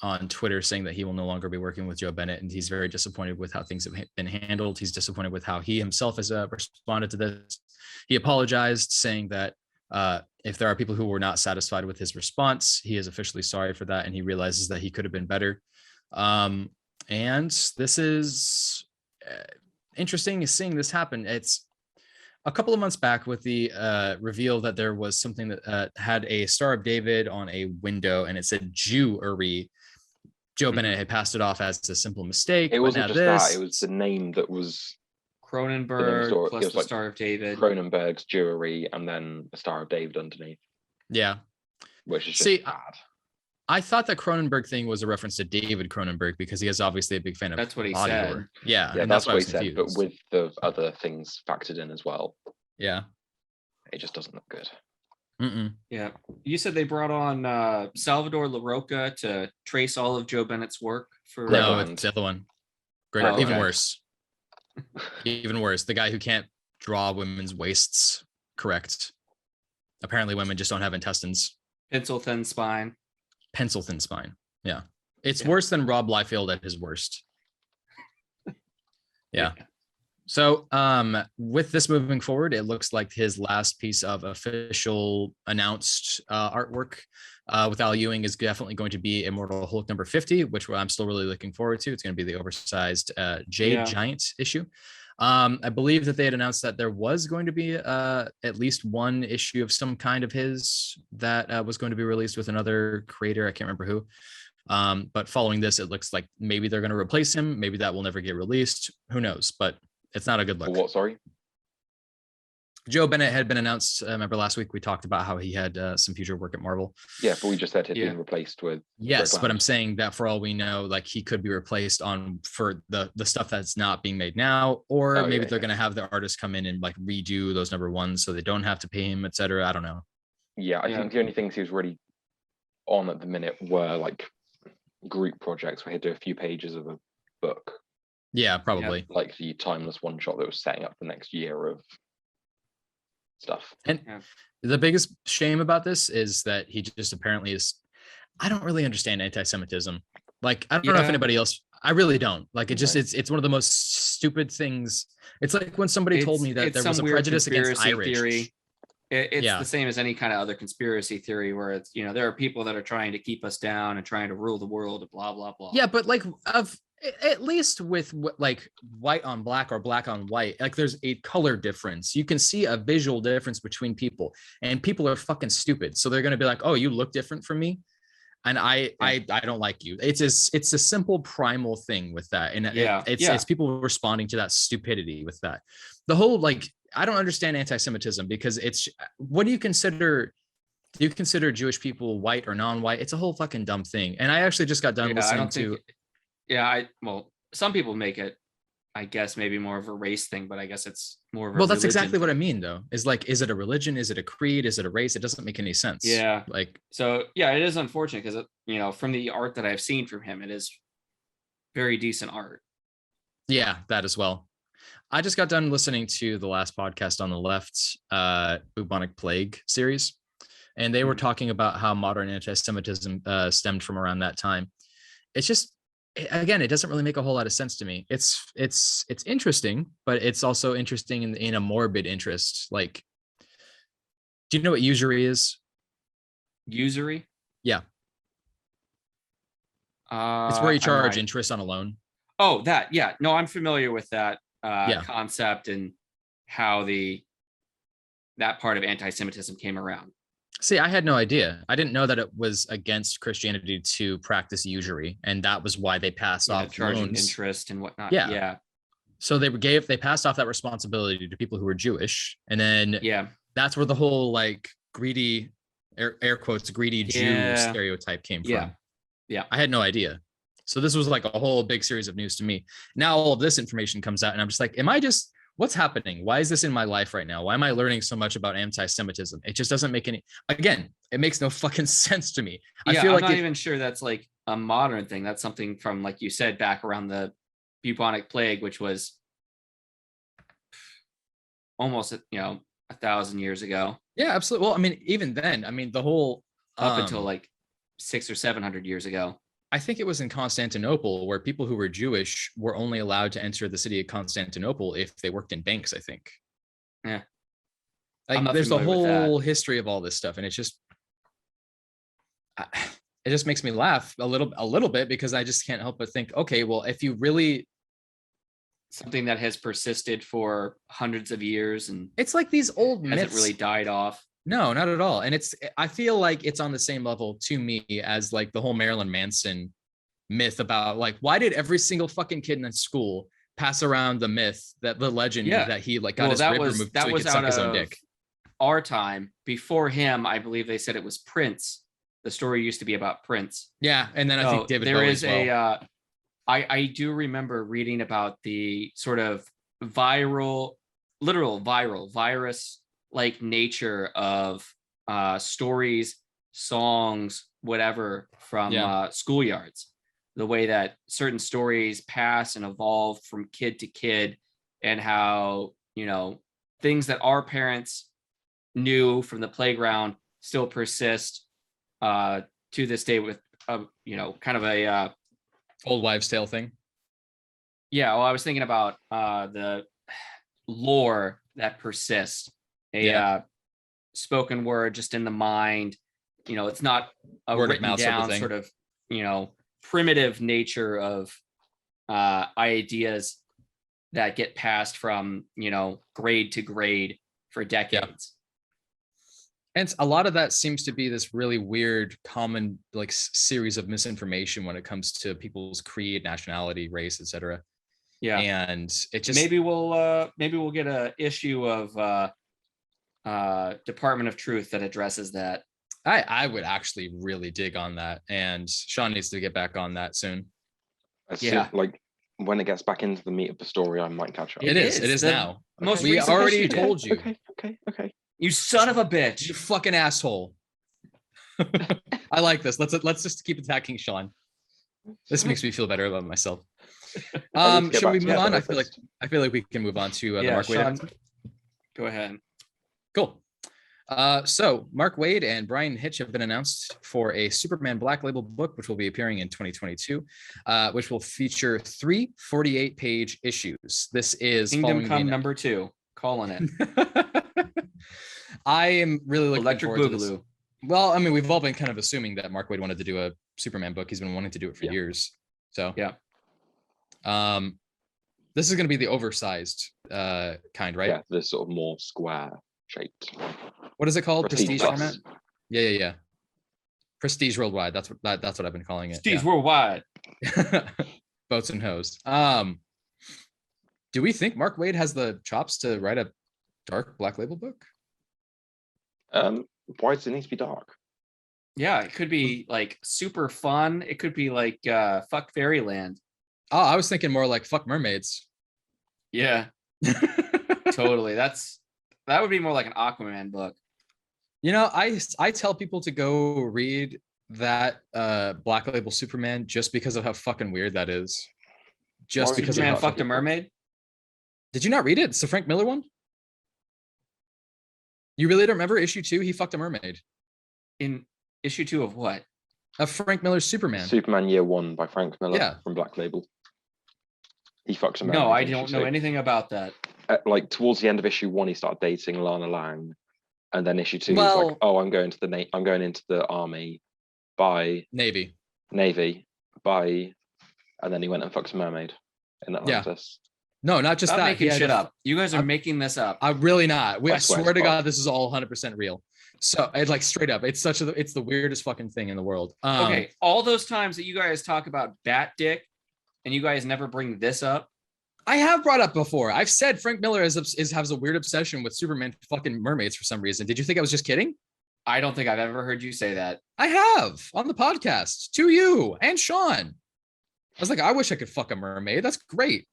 Speaker 1: on Twitter saying that he will no longer be working with Joe Bennett, and he's very disappointed with how things have been handled. He's disappointed with how he himself has responded to this. He apologized, saying that if there are people who were not satisfied with his response, he is officially sorry for that, and he realizes that he could have been better. And this is interesting seeing this happen. It's a couple of months back with the reveal that there was something that had a Star of David on a window and it said Jewry. Joe Bennett had passed it off as a simple mistake.
Speaker 2: It wasn't just that, it was the name that was
Speaker 3: Cronenberg plus the Star of David.
Speaker 2: Cronenberg's Jewry and then the Star of David underneath.
Speaker 1: Yeah.
Speaker 2: Which is just bad.
Speaker 1: I thought that Cronenberg thing was a reference to David Cronenberg because he is obviously a big fan of.
Speaker 3: That's what he said.
Speaker 1: Horror. Yeah,
Speaker 2: and that's what he said, but with the other things factored in as well.
Speaker 1: Yeah,
Speaker 2: it just doesn't look good.
Speaker 3: Yeah, you said they brought on Salvador LaRocca to trace all of Joe Bennett's work for.
Speaker 1: No, it's the other one. Great, even worse. Even worse. The guy who can't draw women's waists correct. Apparently, women just don't have intestines.
Speaker 3: Pencil thin spine.
Speaker 1: Pencil thin spine. Yeah. It's worse than Rob Liefeld at his worst. Yeah. So with this moving forward, it looks like his last piece of official announced artwork with Al Ewing is definitely going to be Immortal Hulk number 50, which I'm still really looking forward to. It's going to be the oversized Jade Giant issue. I believe that they had announced that there was going to be at least one issue of some kind of his that was going to be released with another creator. I can't remember who, But following this, it looks like maybe they're going to replace him. Maybe that will never get released. Who knows? But it's not a good look.
Speaker 2: What? Sorry.
Speaker 1: Joe Bennett had been announced. Remember last week we talked about how he had some future work at Marvel.
Speaker 2: Yeah, but we just said he'd been replaced with.
Speaker 1: Yes, but I'm saying that for all we know, like he could be replaced for the stuff that's not being made now, or maybe they're going to have the artists come in and like redo those number ones so they don't have to pay him, etc. I don't know.
Speaker 2: Yeah, I think the only things he was really on at the minute were like group projects where he'd do a few pages of a book.
Speaker 1: Yeah, probably.
Speaker 2: Like the timeless one shot that was setting up the next year of stuff.
Speaker 1: And the biggest shame about this is that he just apparently is. I don't really understand anti-Semitism. Like, I don't know if anybody else. I really don't. Like, it just it's one of the most stupid things. It's like when somebody told me that there was a prejudice against Irish.
Speaker 3: Theory. It's the same as any kind of other conspiracy theory where it's, there are people that are trying to keep us down and trying to rule the world, blah, blah, blah.
Speaker 1: Yeah, but like at least with like white on black or black on white, like there's a color difference. You can see a visual difference between people, and people are fucking stupid. So they're going to be like, oh, you look different from me. And I don't like you. It's a simple primal thing with that. And it's people responding to that stupidity with that. The whole, like, I don't understand anti-Semitism because it's, what do you consider Jewish people white or non-white? It's a whole fucking dumb thing. And I actually just got done listening to.
Speaker 3: Some people make it, I guess, maybe more of a race thing, but I guess it's more of a
Speaker 1: that's exactly what I mean, though. Is like, is it a religion? Is it a creed? Is it a race? It doesn't make any sense.
Speaker 3: Yeah.
Speaker 1: Like,
Speaker 3: so yeah, it is unfortunate because from the art that I've seen from him, it is very decent art.
Speaker 1: Yeah, that as well. I just got done listening to the last podcast on the left, bubonic plague series, and they were talking about how modern anti-Semitism stemmed from around that time. It's just, again, it doesn't really make a whole lot of sense to me. It's interesting, but it's also interesting in a morbid interest. Like, do you know what usury is?
Speaker 3: Usury?
Speaker 1: Yeah. It's where you charge interest on a loan.
Speaker 3: Oh, that, yeah. No, I'm familiar with that concept and how that part of anti-Semitism came around.
Speaker 1: See, I had no idea. I didn't know that it was against Christianity to practice usury, and that was why they passed off
Speaker 3: charging
Speaker 1: loans.
Speaker 3: Interest and whatnot.
Speaker 1: Yeah. So they passed off that responsibility to people who were Jewish, and then that's where the whole like greedy, air quotes, greedy Jew stereotype came from.
Speaker 3: Yeah,
Speaker 1: I had no idea. So this was like a whole big series of news to me. Now all of this information comes out, and I'm just like, what's happening? Why is this in my life right now? Why am I learning so much about anti-Semitism? It just doesn't make it makes no fucking sense to me. I feel like I'm not even sure that's like a modern thing. That's something from, like you said, back around the bubonic plague, which was almost, 1,000 years ago. Yeah, absolutely. Well, I mean, even then, the whole up until like 600 or 700 years ago. I think it was in Constantinople where people who were Jewish were only allowed to enter the city of Constantinople if they worked in banks, I think. Yeah. Like, there's a whole history of all this stuff. And it just makes me laugh a little bit because I just can't help but think, okay, well, if you really. Something that has persisted for hundreds of years and it's like these old myths. Hasn't really died off. No, not at all. And I feel like it's on the same level to me as like the whole Marilyn Manson myth about like, why did every single fucking kid in school pass around the myth, the legend that he like got his rib removed so he could suck his own dick? Our time. Before him, I believe they said it was Prince. The story used to be about Prince. Yeah, and then I think David Bowie as well. I do remember reading about the sort of literal virus like nature of stories, songs, whatever from schoolyards. The way that certain stories pass and evolve from kid to kid, and how things that our parents knew from the playground still persist to this day with kind of a old wives' tale thing. Yeah, well, I was thinking about the lore that persists. Spoken word just in the mind. It's not a word written down sort of, primitive nature of ideas that get passed from, grade to grade for decades. And a lot of that seems to be this really weird, common like series of misinformation when it comes to people's creed, nationality, race, etc.
Speaker 3: Yeah,
Speaker 1: and it just
Speaker 3: maybe we'll get a issue of Department of Truth that addresses that.
Speaker 1: I would actually really dig on that, and Sean needs to get back on that soon.
Speaker 2: Like when it gets back into the meat of the story, I might catch up.
Speaker 1: It is now.
Speaker 3: Most
Speaker 1: we already told you.
Speaker 2: Okay.
Speaker 3: You son of a bitch!
Speaker 1: You fucking asshole. I like this. Let's just keep attacking Sean. This makes me feel better about myself. Should we move on? I feel like we can move on to the Mark Waid.
Speaker 3: Sean, go ahead.
Speaker 1: Cool. So Mark Waid and Bryan Hitch have been announced for a Superman Black Label book, which will be appearing in 2022, which will feature 3 48-page issues. This is
Speaker 3: Kingdom Come number 2. Calling it.
Speaker 1: I am really looking
Speaker 3: Electric
Speaker 1: forward to this.
Speaker 3: Boogaloo.
Speaker 1: Well, I mean, we've all been kind of assuming that Mark Waid wanted to do a Superman book. He's been wanting to do it for years. So
Speaker 3: yeah.
Speaker 1: This is going to be the oversized kind, right?
Speaker 2: Yeah, the sort of more square shaped.
Speaker 1: What is it called? Prestige
Speaker 2: Plus.
Speaker 1: format? Yeah. Prestige Worldwide. That's what I've been calling it.
Speaker 3: Prestige Worldwide.
Speaker 1: Boats and hoes. Do we think Mark Waid has the chops to write a dark Black Label book?
Speaker 2: Why does it need to be dark?
Speaker 3: Yeah, it could be like super fun. It could be like fuck Fairyland.
Speaker 1: Oh, I was thinking more like fuck mermaids.
Speaker 3: Yeah. Totally. That would be more like an Aquaman book.
Speaker 1: You know, I tell people to go read that Black Label Superman just because of how fucking weird that is. Just because
Speaker 3: Superman fucked a mermaid?
Speaker 1: Did you not read it? It's the Frank Miller one? You really don't remember issue 2? He fucked a mermaid.
Speaker 3: In issue 2 of what?
Speaker 1: Of Frank Miller's Superman.
Speaker 2: Superman Year 1 by Frank Miller from Black Label. He fucks a mermaid.
Speaker 3: No, I don't know anything about that.
Speaker 2: Like towards the end of issue 1, he started dating Lana Lang, and then issue 2, he's like, "Oh, I'm going into the army, by Navy, by," and then he went and fucked a mermaid in Atlantis.
Speaker 1: No, not just
Speaker 3: Stop
Speaker 1: that.
Speaker 3: Making shit up. You guys are making this up.
Speaker 1: I'm really not. I swear to God, this is all 100% real. So it's like straight up. It's it's the weirdest fucking thing in the world.
Speaker 3: Okay, all those times that you guys talk about bat dick, and you guys never bring this up.
Speaker 1: I have brought up before. I've said Frank Miller has a weird obsession with Superman fucking mermaids for some reason. Did you think I was just kidding?
Speaker 3: I don't think I've ever heard you say that.
Speaker 1: I have on the podcast to you and Sean. I was like, I wish I could fuck a mermaid. That's great.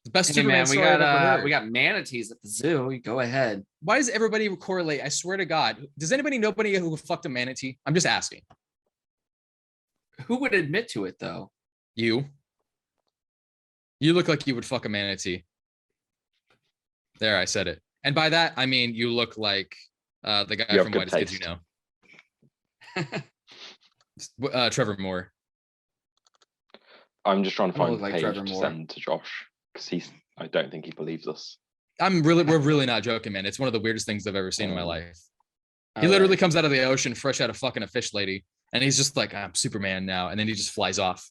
Speaker 1: The best Superman story I've ever heard.
Speaker 3: We got manatees at the zoo. You go ahead.
Speaker 1: Why does everybody correlate? I swear to God. Does anybody know anybody who fucked a manatee? I'm just asking.
Speaker 3: Who would admit to it though?
Speaker 1: You. You look like you would fuck a manatee. There, I said it. And by that, I mean you look like the guy from Whitest Kids You Know. Trevor Moore.
Speaker 2: I'm just trying to find a page to send to Josh because I don't think he believes us.
Speaker 1: We're really not joking, man. It's one of the weirdest things I've ever seen in my life. He literally comes out of the ocean fresh out of fucking a fish lady, and he's just like, I'm Superman now, and then he just flies off.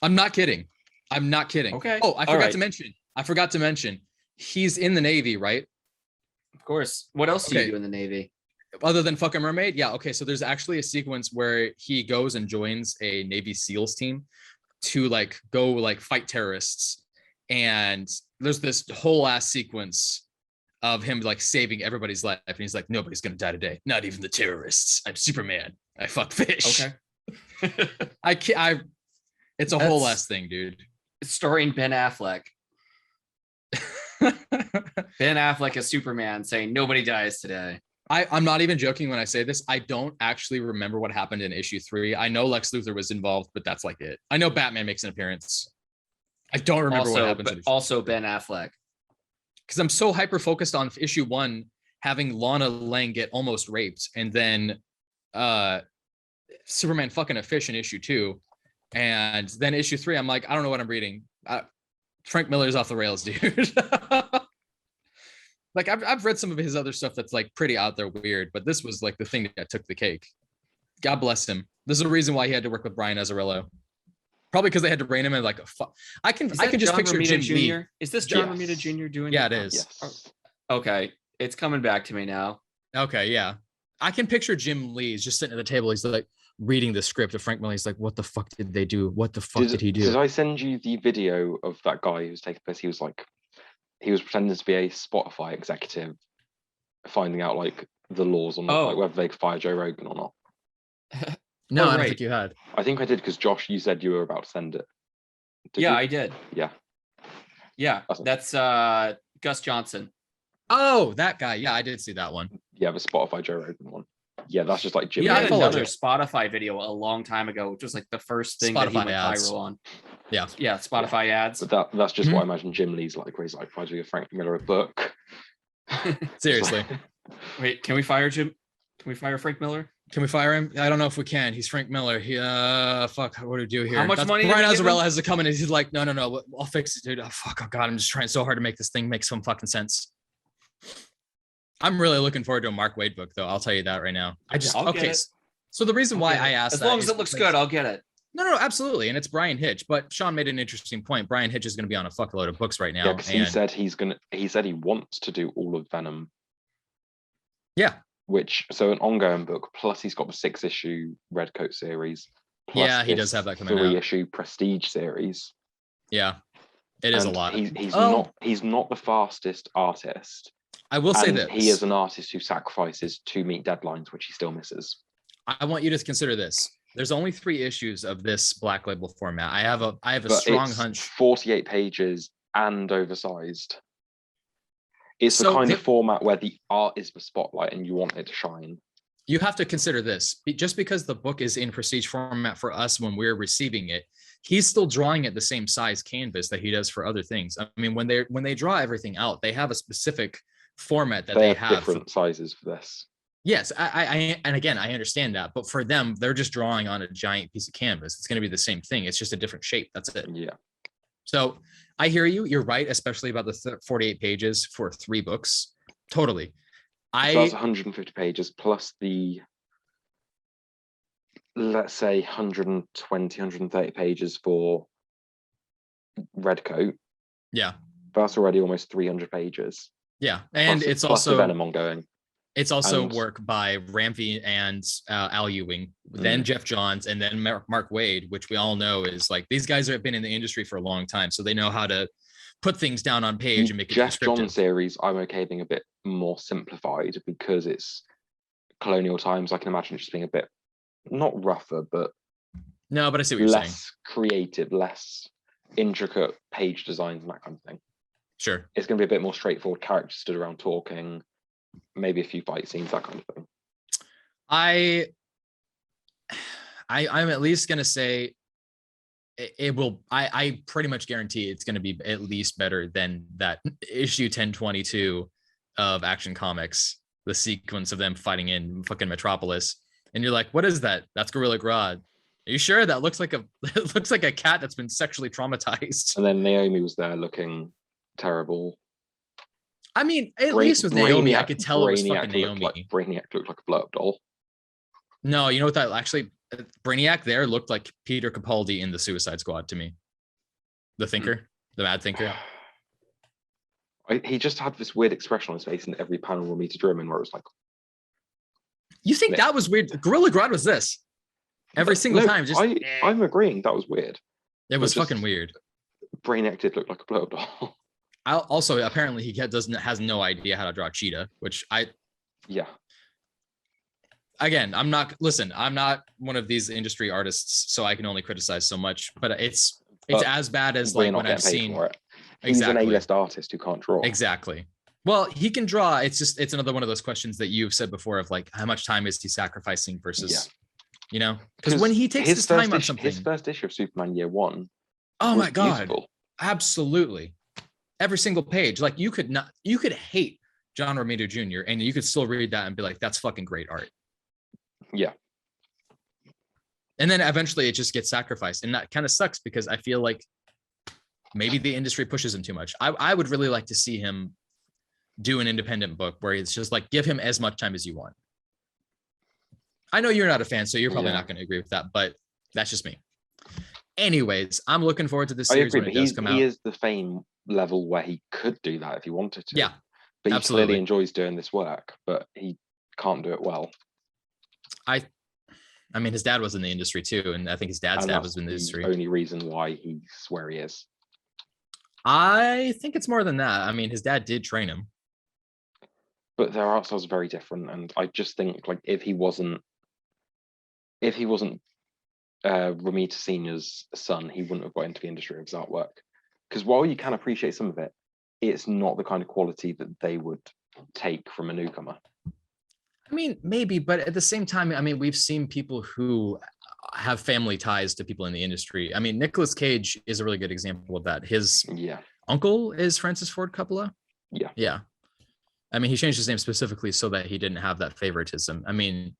Speaker 1: I'm not kidding.
Speaker 3: Okay.
Speaker 1: Oh, I forgot to mention. He's in the Navy, right?
Speaker 3: Of course. What else do you do in the Navy?
Speaker 1: Other than fuck a mermaid? Yeah. Okay. So there's actually a sequence where he goes and joins a Navy SEALs team to go fight terrorists. And there's this whole ass sequence of him saving everybody's life. And he's like, nobody's going to die today. Not even the terrorists. I'm Superman. I fuck fish.
Speaker 3: Okay.
Speaker 1: It's a whole ass thing, dude.
Speaker 3: It's starring Ben Affleck. Ben Affleck as Superman saying nobody dies today.
Speaker 1: I'm not even joking when I say this. I don't actually remember what happened in issue 3. I know Lex Luthor was involved, but that's like it. I know Batman makes an appearance. I don't remember what happens.
Speaker 3: But also Ben Affleck.
Speaker 1: Because I'm so hyper focused on issue 1 having Lana Lang get almost raped, and then Superman fucking a fish in issue 2. And then issue 3, I'm like, I don't know what I'm reading. Frank Miller's off the rails, dude. I've read some of his other stuff that's pretty out there weird, but this was the thing that took the cake. God bless him. This is the reason why he had to work with Bryan Azzarello. Probably because they had to rein him in I can just picture Jim
Speaker 3: Jr.
Speaker 1: Lee.
Speaker 3: Is this John Romita Jr. doing?
Speaker 1: Yeah, it is.
Speaker 2: Yes.
Speaker 3: Okay, it's coming back to me now.
Speaker 1: Okay, yeah. I can picture Jim Lee just sitting at the table. He's like reading the script of Frank Miller. He's like, what the fuck did they do? What the fuck did he do?
Speaker 2: Did I send you the video of that guy who was taking place? He was pretending to be a Spotify executive, finding out like the laws on like whether they could fire Joe Rogan or not.
Speaker 1: No, I don't think you had.
Speaker 2: I think I did because Josh, you said you were about to send it.
Speaker 3: I did.
Speaker 2: Yeah,
Speaker 3: that's Gus Johnson.
Speaker 1: Oh, that guy. Yeah, I did see that one.
Speaker 2: Yeah, the Spotify Joe Rogan one. Yeah, that's just like Jim.
Speaker 3: Yeah, I had another Spotify video a long time ago, which was like the first thing that he went viral on.
Speaker 1: Yeah,
Speaker 3: Spotify ads.
Speaker 2: But that's just what I imagine Jim Lee's like, where he's like, "Why do you Frank Miller a book?"
Speaker 1: Seriously.
Speaker 3: Wait, can we fire Jim? Can we fire Frank Miller?
Speaker 1: Can we fire him? I don't know if we can. He's Frank Miller. He fuck, what do we do here?
Speaker 3: How much money?
Speaker 1: Brian Azzarello has to come in and he's like, no, I'll fix it, dude. Oh fuck, oh god, I'm just trying so hard to make this thing make some fucking sense. I'm really looking forward to a Mark Waid book, though. I'll tell you that right now. So the reason why I asked,
Speaker 3: as long as it looks good, I'll get it.
Speaker 1: No, absolutely, and it's Bryan Hitch. But Sean made an interesting point. Bryan Hitch is going to be on a fuckload of books right now.
Speaker 2: Yeah, because he said he wants to do all of Venom.
Speaker 1: Yeah.
Speaker 2: So an ongoing book, plus he's got the 6-issue Redcoat series. Plus
Speaker 1: he does have that coming out.
Speaker 2: 3-issue Prestige series.
Speaker 1: Yeah, it is a lot.
Speaker 2: He's not the fastest artist.
Speaker 1: I will say that
Speaker 2: he is an artist who sacrifices to meet deadlines, which he still misses.
Speaker 1: I want you to consider this. There's only 3 issues of this Black Label format. I have a strong hunch.
Speaker 2: 48 pages and oversized. It's the kind of format where the art is the spotlight and you want it to shine.
Speaker 1: You have to consider this. Just because the book is in prestige format for us when we're receiving it, he's still drawing at the same size canvas that he does for other things. I mean, when they draw everything out, they have a specific format that they have
Speaker 2: different sizes for this.
Speaker 1: Yes, I and again, I understand that, but for them, they're just drawing on a giant piece of canvas. It's going to be the same thing. It's just a different shape. That's it.
Speaker 2: Yeah.
Speaker 1: So I hear you. You're right, especially about the 48 pages for 3 books. Totally.
Speaker 2: So that's 150 pages plus the, let's say, 120, 130 pages for Redcoat.
Speaker 1: Yeah.
Speaker 2: That's already almost 300 pages.
Speaker 1: Yeah, and it's
Speaker 2: plus
Speaker 1: also
Speaker 2: the Venom ongoing.
Speaker 1: It's also work by Ramsey and Al Ewing, then Jeff Johns, and then Mark Waid, which we all know is like, these guys have been in the industry for a long time, so they know how to put things down on page and make it
Speaker 2: Jeff Johns series, I'm okay being a bit more simplified because it's colonial times. I can imagine it just being a bit, not rougher, but
Speaker 1: no, but I see what you're saying.
Speaker 2: Less creative, less intricate page designs and that kind of thing.
Speaker 1: Sure.
Speaker 2: It's going to be a bit more straightforward. Characters stood around talking, maybe a few fight scenes, that kind of thing.
Speaker 1: I'm at least going to say it will. I pretty much guarantee it's going to be at least better than that issue 1022 of Action Comics, the sequence of them fighting in fucking Metropolis. And you're like, what is that? That's Gorilla Grodd. Are you sure? That looks like it looks like a cat that's been sexually traumatized.
Speaker 2: And then Naomi was there looking terrible.
Speaker 1: I mean, at least with Naomi, I could tell it was fucking Naomi.
Speaker 2: Brainiac looked like a blow-up doll.
Speaker 1: No, you know what that actually, Brainiac there looked like Peter Capaldi in the Suicide Squad to me. The Thinker, the Mad Thinker.
Speaker 2: He just had this weird expression on his face in every panel where Meter German, where it was like,
Speaker 1: you think that was weird? Gorilla Grodd was this every single time. Just
Speaker 2: I'm agreeing that was weird.
Speaker 1: It was fucking weird.
Speaker 2: Brainiac did look like a blow-up doll.
Speaker 1: Also, apparently he has no idea how to draw Cheetah, which again, I'm not one of these industry artists, so I can only criticize so much, but it's as bad as like when I've seen
Speaker 2: for it. He's an A-list artist who can't draw.
Speaker 1: Exactly. Well, he can draw. It's another one of those questions that you've said before of like, how much time is he sacrificing versus, because when he takes his time on something.
Speaker 2: His first issue of Superman Year One.
Speaker 1: Oh my God. Beautiful. Absolutely. Every single page. Like you could hate John Romita Jr. and you could still read that and be like, that's fucking great art.
Speaker 2: Yeah.
Speaker 1: And then eventually it just gets sacrificed. And that kind of sucks because I feel like maybe the industry pushes him too much. I would really like to see him do an independent book where it's just like, give him as much time as you want. I know you're not a fan, so you're probably not going to agree with that, but that's just me. Anyways, I'm looking forward to this series when it does come out.
Speaker 2: He is the fame level where he could do that if he wanted to.
Speaker 1: Yeah,
Speaker 2: but he
Speaker 1: absolutely
Speaker 2: clearly enjoys doing this work, but he can't do it well.
Speaker 1: I mean, his dad was in the industry too, and I think his dad's dad was in the industry.
Speaker 2: Only reason why he's where he is.
Speaker 1: I think it's more than that. I mean, his dad did train him.
Speaker 2: But their art styles are very different, and I just think like if he wasn't Ramita Senior's son, he wouldn't have got into the industry of his artwork. Because while you can appreciate some of it, it's not the kind of quality that they would take from a newcomer.
Speaker 1: I mean, maybe, but at the same time, I mean, we've seen people who have family ties to people in the industry. I mean, Nicolas Cage is a really good example of that. His uncle is Francis Ford Coppola. Yeah. I mean, he changed his name specifically so that he didn't have that favoritism. I mean,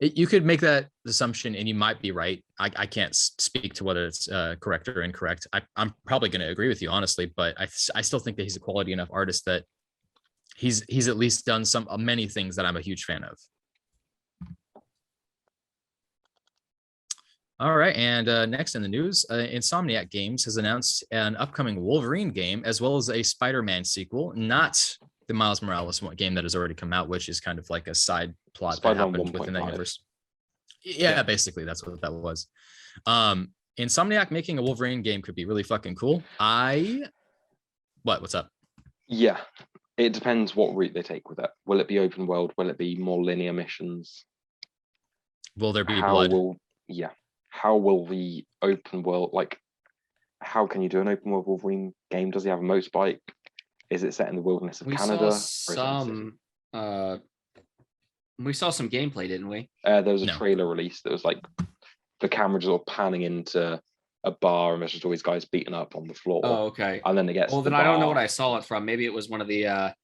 Speaker 1: you could make that assumption and you might be right. I can't speak to whether it's correct or incorrect. I'm probably going to agree with you, honestly, but I still think that he's a quality enough artist that he's at least done many things that I'm a huge fan of. All right, and next in the news, Insomniac Games has announced an upcoming Wolverine game as well as a Spider-Man sequel, not the Miles Morales game that has already come out, which is kind of like a side plot that happened within that universe. Yeah, basically that's what that was. Insomniac making a Wolverine game could be really fucking cool. What's up? Yeah,
Speaker 2: it depends what route they take with it. Will it be open world? Will it be more linear missions?
Speaker 1: Will there be blood?
Speaker 2: How will the open world, like, how can you do an open world Wolverine game? Does he have a motorbike? Is it set in the wilderness of Canada?
Speaker 3: We saw some gameplay, didn't we?
Speaker 2: There was a trailer release that was like the camera just all panning into a bar and there's just all these guys beating up on the floor.
Speaker 3: Oh, okay.
Speaker 2: And then they get.
Speaker 3: Well, then I don't know what I saw it from. Maybe it was one of the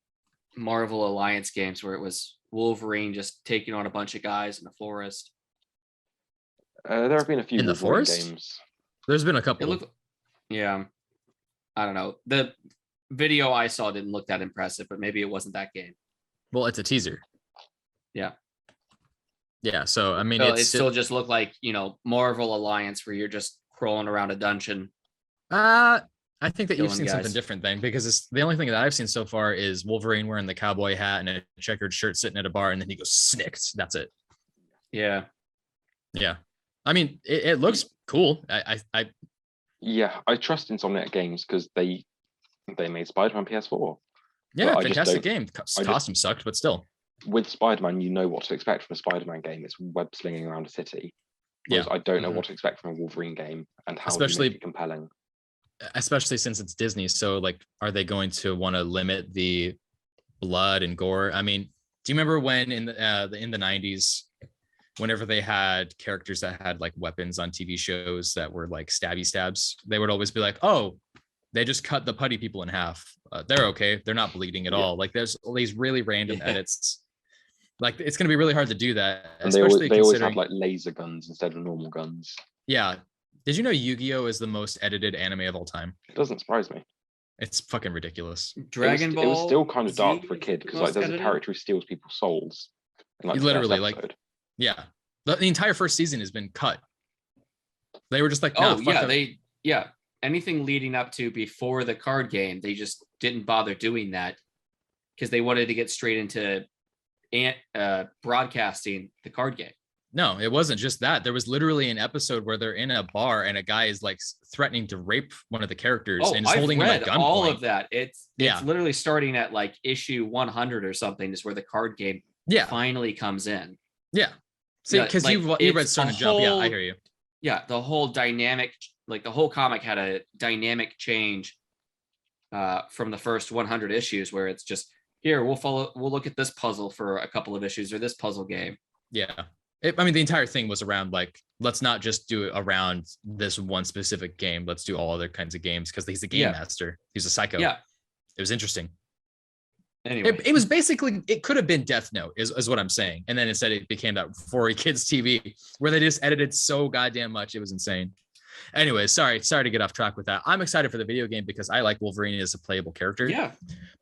Speaker 3: Marvel Alliance games where it was Wolverine just taking on a bunch of guys in the forest.
Speaker 2: There have been a few
Speaker 1: in the forest games. There's been a couple.
Speaker 3: I don't know. The video I saw didn't look that impressive, but maybe it wasn't that game.
Speaker 1: Well, it's a teaser.
Speaker 3: Yeah.
Speaker 1: So I mean,
Speaker 3: it still just looked like, Marvel Alliance where you're just crawling around a dungeon.
Speaker 1: I think that you've seen something different then, because it's the only thing that I've seen so far is Wolverine wearing the cowboy hat and a checkered shirt sitting at a bar, and then he goes snicked. That's it.
Speaker 3: Yeah.
Speaker 1: I mean, it looks cool. I
Speaker 2: trust Insomniac Games because they made Spider-Man PS4.
Speaker 1: Yeah, fantastic game. Costume sucked, but still.
Speaker 2: With Spider-Man, you know what to expect from a Spider-Man game. It's web slinging around a city. Whereas I don't know what to expect from a Wolverine game and how to make it compelling.
Speaker 1: Especially since it's Disney. So, like, are they going to want to limit the blood and gore? I mean, do you remember when in the 90s, whenever they had characters that had like weapons on TV shows that were like stabby stabs, they would always be like, oh, they just cut the putty people in half. They're okay. They're not bleeding at all. Like, there's all these really random edits. Like, it's going to be really hard to do that.
Speaker 2: And especially they always have like laser guns instead of normal guns.
Speaker 1: Yeah. Did you know Yu-Gi-Oh is the most edited anime of all time?
Speaker 2: It doesn't surprise me.
Speaker 1: It's fucking ridiculous.
Speaker 3: Dragon Ball.
Speaker 2: It was still kind of dark for a kid because like there's a character who steals people's souls. In, like,
Speaker 1: literally, like, yeah. The entire first season has been cut. They were just like,
Speaker 3: anything leading up to before the card game, they just didn't bother doing that because they wanted to get straight into broadcasting the card game.
Speaker 1: No, it wasn't just that. There was literally an episode where they're in a bar and a guy is like threatening to rape one of the characters and is holding him at gunpoint.
Speaker 3: All of that. It's literally starting at like issue 100 or something is where the card game finally comes in.
Speaker 1: Yeah. See, because you read Stern and Jump. Yeah, I hear you.
Speaker 3: Yeah, the whole dynamic, like the whole comic had a dynamic change from the first 100 issues where it's just, here, we'll look at this puzzle for a couple of issues or this puzzle game.
Speaker 1: Yeah. I mean, the entire thing was around like, let's not just do it around this one specific game. Let's do all other kinds of games because he's a game master. He's a psycho.
Speaker 3: Yeah.
Speaker 1: It was interesting.
Speaker 3: Anyway,
Speaker 1: it was basically, it could have been Death Note is what I'm saying. And then instead it became that 4 kids TV where they just edited so goddamn much. It was insane. Anyway, sorry to get off track with that. I'm excited for the video game because I like Wolverine as a playable character.
Speaker 3: Yeah.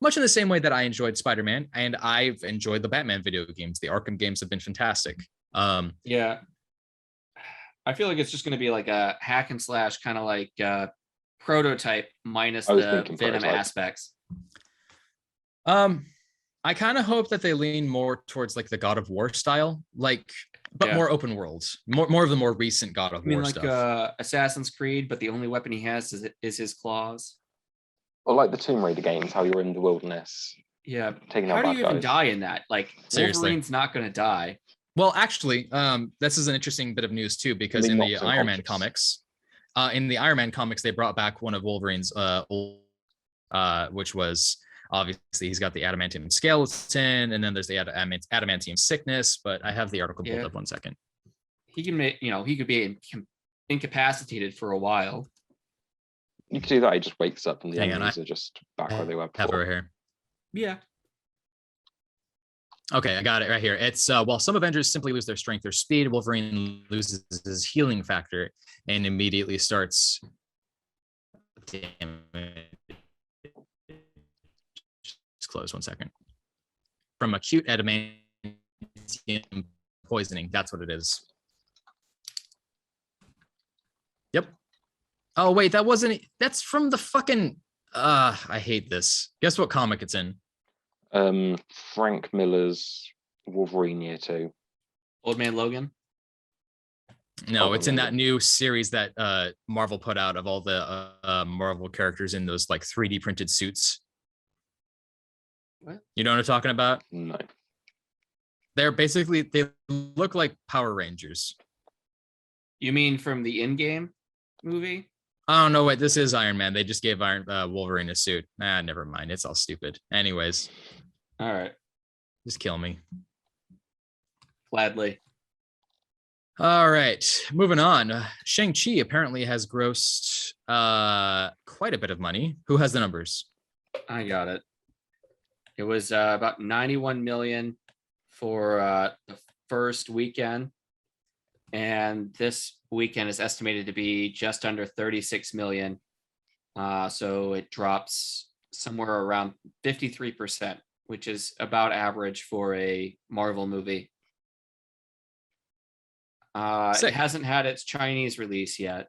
Speaker 1: Much in the same way that I enjoyed Spider-Man and I've enjoyed the Batman video games. The Arkham games have been fantastic.
Speaker 3: Yeah. I feel like it's just going to be like a hack and slash kind of like prototype minus the Venom aspects.
Speaker 1: I kind of hope that they lean more towards like the God of War style, like, but more open worlds, more of the more recent God of War stuff.
Speaker 3: Like Assassin's Creed, but the only weapon he has is his claws.
Speaker 2: Or like the Tomb Raider games, how you're in the wilderness.
Speaker 3: Yeah.
Speaker 2: Taking
Speaker 3: how
Speaker 2: out
Speaker 3: do you
Speaker 2: bad
Speaker 3: even
Speaker 2: guys.
Speaker 3: die in that? Like,
Speaker 1: Seriously.
Speaker 3: Wolverine's not going to die.
Speaker 1: Well, actually, this is an interesting bit of news too, because in the Iron Man comics, they brought back one of Wolverine's which was obviously he's got the adamantium skeleton, and then there's the adamantium sickness. But I have the article pulled up. 1 second.
Speaker 3: He can make, he could be incapacitated for a while.
Speaker 2: You could do that. He just wakes up and the enemies are just back where they were before.
Speaker 1: Have it right here.
Speaker 3: Yeah.
Speaker 1: Okay, I got it right here. It's while some Avengers simply lose their strength or speed, Wolverine loses his healing factor and immediately starts. Damn it. Just close 1 second. From acute adamantium poisoning. That's what it is. Yep. Oh wait, that wasn't. That's from the fucking. I hate this. Guess what comic it's in?
Speaker 2: Frank Miller's Wolverine Year 2.
Speaker 3: Old Man Logan?
Speaker 1: No, it's in that new series that Marvel put out of all the Marvel characters in those like 3D printed suits.
Speaker 3: What?
Speaker 1: You know what I'm talking about?
Speaker 2: No.
Speaker 1: They're basically, they look like Power Rangers.
Speaker 3: You mean from the in-game movie?
Speaker 1: Oh no, wait, this is Iron Man. They just gave Wolverine a suit. Never mind. It's all stupid. Anyways.
Speaker 3: All right.
Speaker 1: Just kill me.
Speaker 3: Gladly.
Speaker 1: All right, moving on. Shang Chi apparently has grossed quite a bit of money. Who has the numbers?
Speaker 3: I got it. It was about 91 million for the first weekend, and this weekend is estimated to be just under 36 million. So it drops somewhere around 53%, which is about average for a Marvel movie. It hasn't had its Chinese release yet.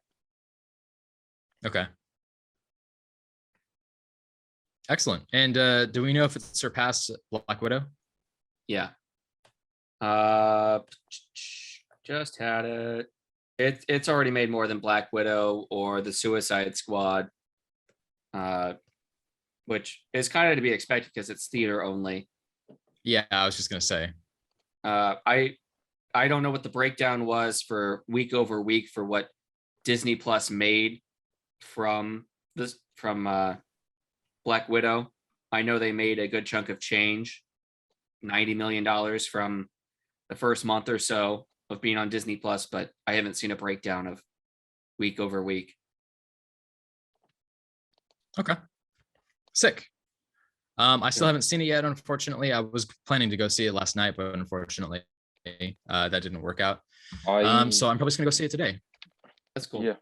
Speaker 1: Okay. Excellent. And do we know if it surpassed Black Widow?
Speaker 3: Yeah. Just had it. It's already made more than Black Widow or the Suicide Squad, which is kind of to be expected because it's theater only.
Speaker 1: Yeah, I was just gonna say.
Speaker 3: I don't know what the breakdown was for week over week for what Disney Plus made from Black Widow. I know they made a good chunk of change, $90 million from the first month or so of being on Disney Plus, but I haven't seen a breakdown of week over week.
Speaker 1: Okay. Sick. I still haven't seen it yet, unfortunately. I was planning to go see it last night, but unfortunately that didn't work out. So I'm probably just gonna go see it today.
Speaker 3: That's cool.
Speaker 2: Yeah.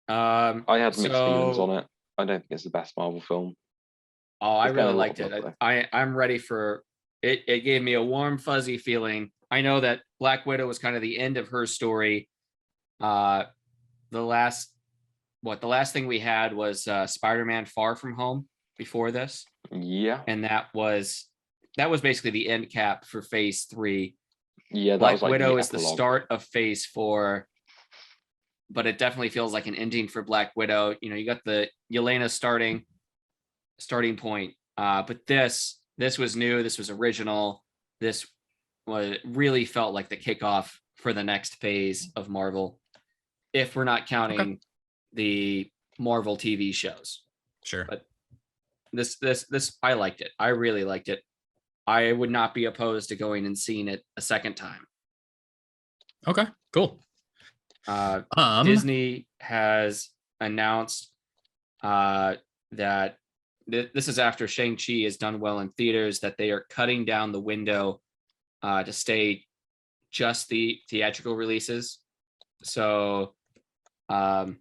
Speaker 2: I had mixed feelings on it. I don't think it's the best Marvel film.
Speaker 3: Oh, I really liked it. I'm ready for it. It gave me a warm, fuzzy feeling. I know that Black Widow was kind of the end of her story. The last thing we had was Spider-Man Far From Home before this.
Speaker 2: Yeah.
Speaker 3: And that was basically the end cap for phase 3.
Speaker 2: Yeah, that
Speaker 3: Black
Speaker 2: was like
Speaker 3: Widow
Speaker 2: the
Speaker 3: is the start of phase 4, but it definitely feels like an ending for Black Widow. You know, you got the Yelena starting point, but this was new. This was original. This really felt like the kickoff for the next phase of Marvel, if we're not counting the Marvel TV shows.
Speaker 1: Sure.
Speaker 3: But this I liked it. I really liked it. I would not be opposed to going and seeing it a second time.
Speaker 1: Okay, cool.
Speaker 3: Disney has announced that this is after Shang-Chi has done well in theaters, that they are cutting down the window to stay just the theatrical releases. So the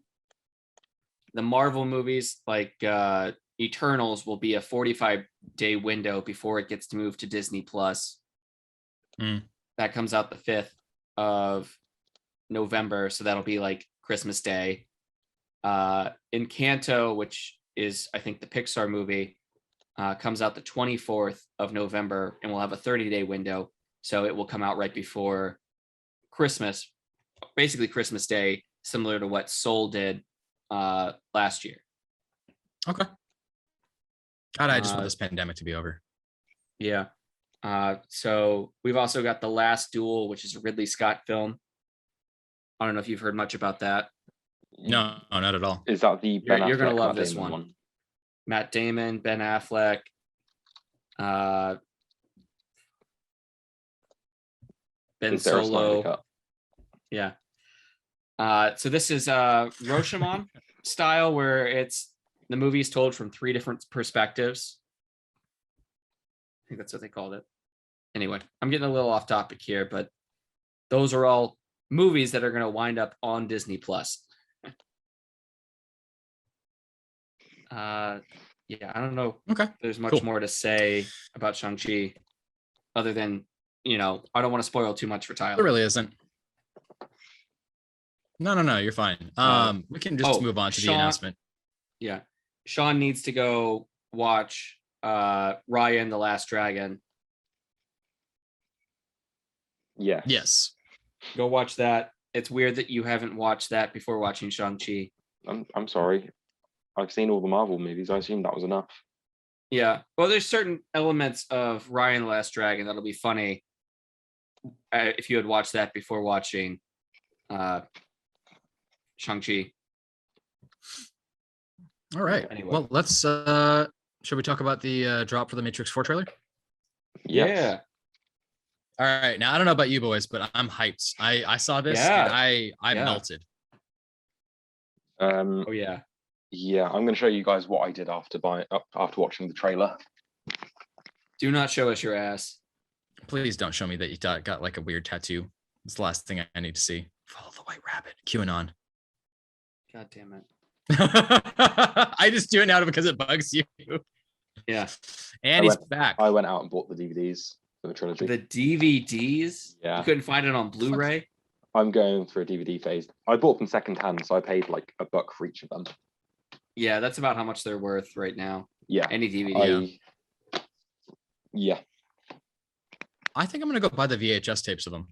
Speaker 3: Marvel movies like Eternals will be a 45-day window before it gets to move to Disney Plus. That comes out the 5th of November, so that'll be like Christmas Day. Encanto, which is I think the Pixar movie, comes out the 24th of November, and we'll have a 30-day window. So it will come out right before Christmas, basically Christmas Day, similar to what Soul did last year.
Speaker 1: Okay. God, I just want this pandemic to be over.
Speaker 3: Yeah. So we've also got The Last Duel, which is a Ridley Scott film. I don't know if you've heard much about that.
Speaker 1: No, not at all.
Speaker 2: Is that the
Speaker 3: Ben Affleck, you're gonna love this one. Matt Damon, Ben Affleck, Ben Solo. Yeah. So this is Rashomon style, where it's the movie is told from 3 different perspectives. I think that's what they called it. Anyway, I'm getting a little off topic here, but those are all movies that are going to wind up on Disney Plus. Yeah, I don't know.
Speaker 1: Okay.
Speaker 3: If there's much more to say about Shang-Chi other than, I don't want to spoil too much for Tyler.
Speaker 1: There really isn't. No, you're fine. We can just move on to the announcement.
Speaker 3: Yeah. Sean needs to go watch Raya the Last Dragon.
Speaker 2: Yeah.
Speaker 1: Yes.
Speaker 3: Go watch that. It's weird that you haven't watched that before watching Shang-Chi.
Speaker 2: I'm sorry. I've seen all the Marvel movies. I assumed that was enough.
Speaker 3: Yeah. Well, there's certain elements of Raya and the Last Dragon that'll be funny if you had watched that before watching Shang-Chi.
Speaker 1: All right.
Speaker 3: Anyway.
Speaker 1: Well, let's should we talk about the drop for the Matrix 4 trailer?
Speaker 2: Yes.
Speaker 3: Yeah.
Speaker 1: All right. Now I don't know about you boys, but I'm hyped. I saw this and I melted.
Speaker 3: Oh yeah.
Speaker 2: Yeah, I'm going to show you guys what I did after watching the trailer.
Speaker 3: Do not show us your ass.
Speaker 1: Please don't show me that you got like a weird tattoo. It's the last thing I need to see. Follow the White Rabbit. QAnon.
Speaker 3: God damn it.
Speaker 1: I just do it now because it bugs you.
Speaker 3: Yeah.
Speaker 1: And he's back.
Speaker 2: I went out and bought the DVDs for the trilogy.
Speaker 3: The DVDs?
Speaker 2: Yeah.
Speaker 3: You couldn't find it on Blu-ray?
Speaker 2: I'm going through a DVD phase. I bought them secondhand, so I paid like $1 for each of them.
Speaker 3: Yeah, that's about how much they're worth right now.
Speaker 2: Yeah.
Speaker 3: Any DVD.
Speaker 2: Yeah.
Speaker 1: I think I'm gonna go buy the VHS tapes of them.